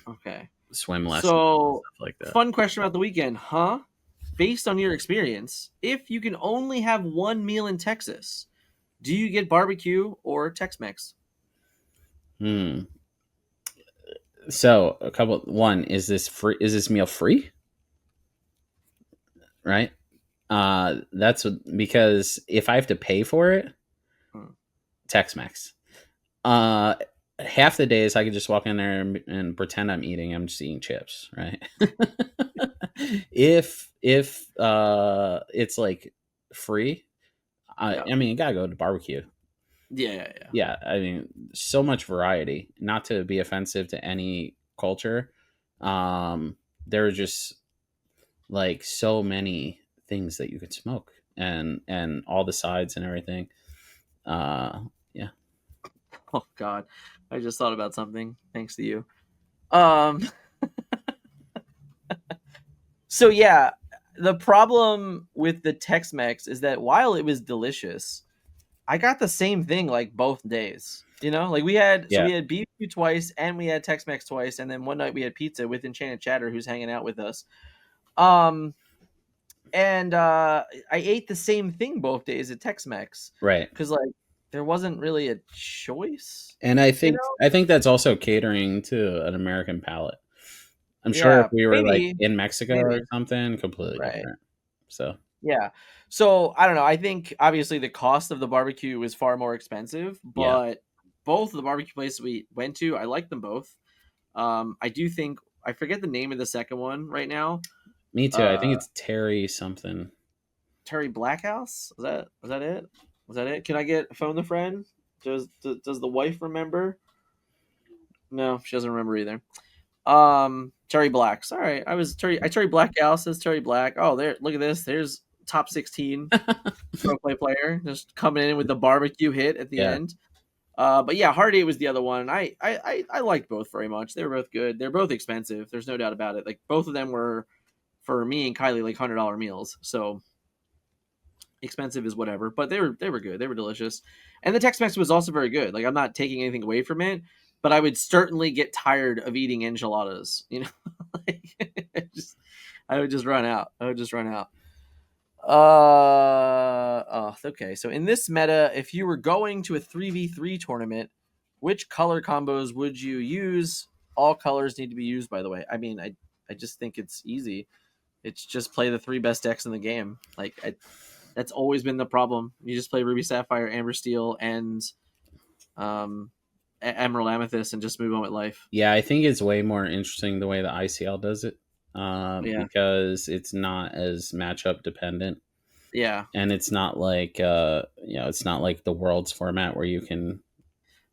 Okay. swim lessons, So, stuff like that. fun question about the weekend, huh? Based on your experience, if you can only have one meal in Texas, do you get barbecue or Tex-Mex? Hmm. So a couple. One, is this free? Is this meal free? Right. Because if I have to pay for it, Hmm. Tex-Mex. Uh, Half the days I could just walk in there and pretend I'm eating. I'm just eating chips, right? If it's like free, Yeah. I mean, you gotta go to barbecue. Yeah, yeah, yeah. Yeah, I mean, so much variety. Not to be offensive to any culture, there are just like so many things that you could smoke, and all the sides and everything. Yeah, Oh God, I just thought about something. Thanks to you. Um. So yeah, the problem with the Tex-Mex is that while it was delicious, I got the same thing like both days. Like yeah, we had BBQ twice and we had Tex-Mex twice, and then one night we had pizza with Enchanted Chatter, who's hanging out with us. Um, and I ate the same thing both days at Tex-Mex right. because like there wasn't really a choice. And You know? I think that's also catering to an American palate. I'm sure if Yeah, we were like maybe, in Mexico or maybe. something, completely Right. different. So Yeah. So I don't know. I think obviously the cost of the barbecue is far more expensive, yeah, but both of the barbecue places we went to, I like them both. I do think I forget the name of the second one right now. me too. I Uh, think it's Terry something. Terry Blackhouse. Was that it? Was that it? Can I get phone the friend? Does the wife remember? No, she doesn't remember either. Terry Blacks. All right, Terry Blackhouse says Terry Black. Oh, there. Look at this. There's top 16 pro player just coming in with the barbecue hit at the Yeah, end. But yeah, Hard Eight was the other one. I liked both very much. They were both good. They're both expensive. There's no doubt about it. Like both of them were for me and Kylie like $100 meals. So expensive is whatever, but they were good. They were delicious, and the Tex-Mex was also very good. Like I'm not taking anything away from it, but I would certainly get tired of eating enchiladas. Like I would just run out. I would just run out. Oh, okay. So in this meta, if you were going to a 3v3 tournament, which color combos would you use? All colors need to be used, by the way. I mean, I just think it's easy. It's just play the three best decks in the game. That's always been the problem. You just play Ruby Sapphire, Amber Steel, and um, Emerald Amethyst, and just move on with life. yeah. I think it's way more interesting the way the ICL does it, Yeah, because it's not as matchup dependent, yeah, and it's not like it's not like the world's format where you can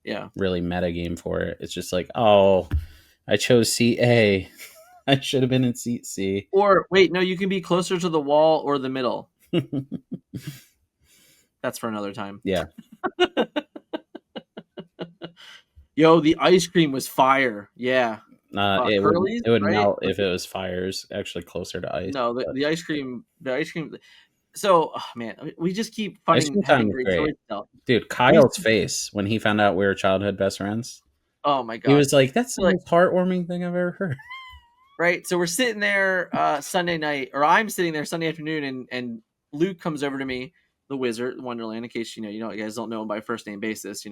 yeah. really meta game for it. It's just like, oh, I chose seat A. I should have been in seat C. Or wait, no, you can be closer to the wall or the middle. That's for another time. Yeah. Yo, the ice cream was fire. Yeah. Curly's, It would right? melt if it was fires actually closer to ice. No, But the ice cream. So, oh, man, we just keep ice cream time having was great great. stories to tell. Dude, We, Kyle's face when he found out we were childhood best friends. oh my He god, was like, "That's the like most heartwarming thing I've ever heard." right. So we're sitting there Sunday night, or I'm sitting there Sunday afternoon, and Luke comes over to me, the Wizard, Wonderland. In case you guys don't know him by first name basis,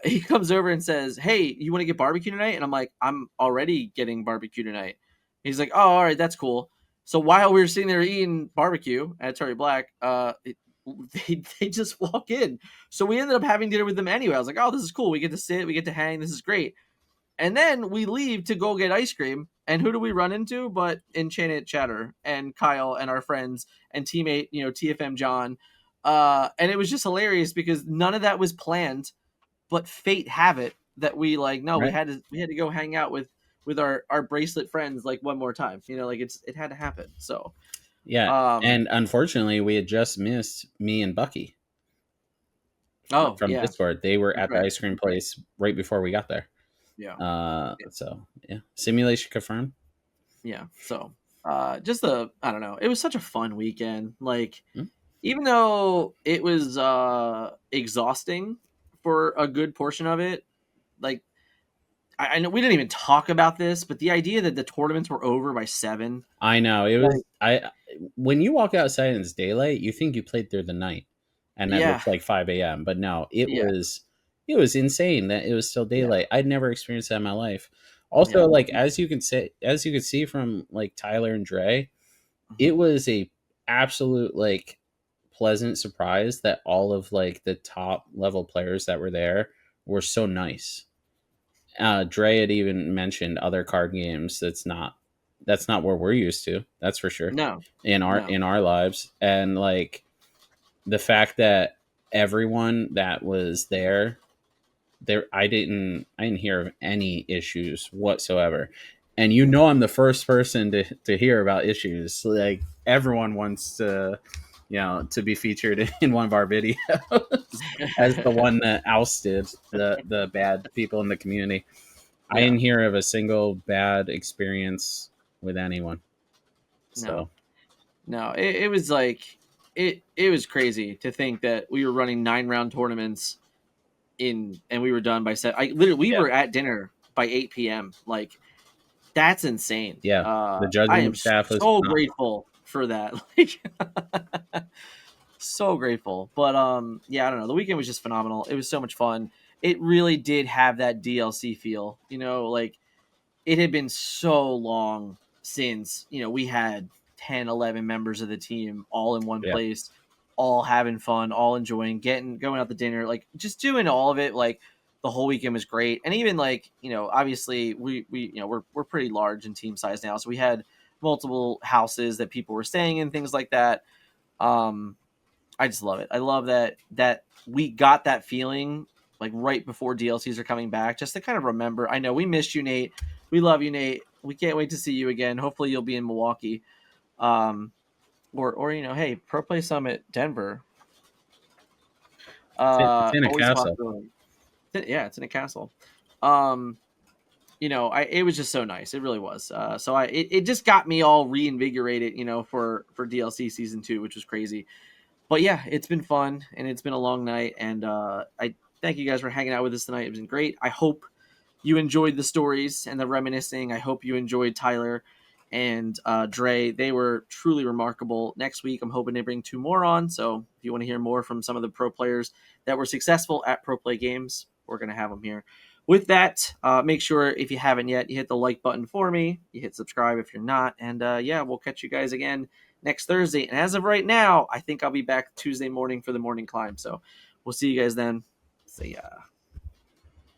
he comes over and says, "Hey, you want to get barbecue tonight?" And I'm like, "I'm already getting barbecue tonight." He's like, "Oh, all right, that's cool." So while we were sitting there eating barbecue at Terry Black, they just walk in. So we ended up having dinner with them anyway. I was like, "Oh, this is cool. We get to sit, we get to hang. This is great." And then we leave to go get ice cream. And who do we run into but Enchanted Chatter and Kyle and our friends and teammate, TFM John. And it was just hilarious because none of that was planned, but fate have it that we like no, Right. we had to go hang out with our bracelet friends like one more time. Like it had to happen. So Yeah. um And unfortunately, we had just missed me and Bucky oh from yeah, Discord. They were that's at the right. ice cream place right before we got there. Yeah. So yeah, simulation confirmed. Yeah. So just the I don't know. It was such a fun weekend. Like Hmm? even though it was exhausting for a good portion of it, like I know we didn't even talk about this, but the idea that the tournaments were over by 7, I know it like was. I When you walk outside and it's daylight, you think you played through the night, and that yeah, looks like 5 a.m. But no, yeah, it was insane that it was still yeah, daylight. I'd never experienced that in my life. Also, yeah. like as you can see from like Tyler and Dre, Mhm. it was a absolute like pleasant surprise that all of like the top level players that were there were so nice. Dre had even mentioned other card games. That's not where we're used to. That's for sure No, in no. our lives. And like the fact that everyone that was there, I didn't hear of any issues whatsoever. And I'm the first person to hear about issues. Like everyone wants to to be featured in one of our videos as the one that ousted the bad people in the community. I Yeah, didn't hear of a single bad experience with anyone. no, So no. It was like it was crazy to think that we were running 9 round tournaments and we were done by 7. I literally we yeah, were at dinner by 8 p.m. Like that's insane. yeah. The I am judging staff was so phenomenal. grateful for that. Like so grateful. But yeah, I don't know. The weekend was just phenomenal. It was so much fun. It really did have that DLC feel. Like it had been so long since, we had 10, 11 members of the team all in one Yeah, place, all having fun, all enjoying, going out to dinner, like just doing all of it. Like the whole weekend was great. And even like, obviously we're pretty large in team size now. So we had multiple houses that people were staying in, things like that. Um, I just love it. I love that we got that feeling like right before DLCs are coming back, just to kind of remember. I know we missed you, Nate. We love you, Nate. We can't wait to see you again. Hopefully, you'll be in Milwaukee, um, or hey, Pro Play Summit Denver. it's in a Always a castle. possibility. Yeah, it's in a castle. Um, it was just so nice. It really was. So it just got me all reinvigorated, for DLC season 2, which was crazy. But yeah, it's been fun and it's been a long night. And I thank you guys for hanging out with us tonight. It's been great. I hope you enjoyed the stories and the reminiscing. I hope you enjoyed Tyler and Dre. They were truly remarkable. Next week, I'm hoping to bring 2 more on. So if you want to hear more from some of the pro players that were successful at Pro Play Games, we're going to have them here. With that, make sure if you haven't yet, you hit the like button for me. You hit subscribe if you're not. And yeah, we'll catch you guys again next Thursday. And as of right now, I think I'll be back Tuesday morning for the morning climb. So we'll see you guys then. See ya.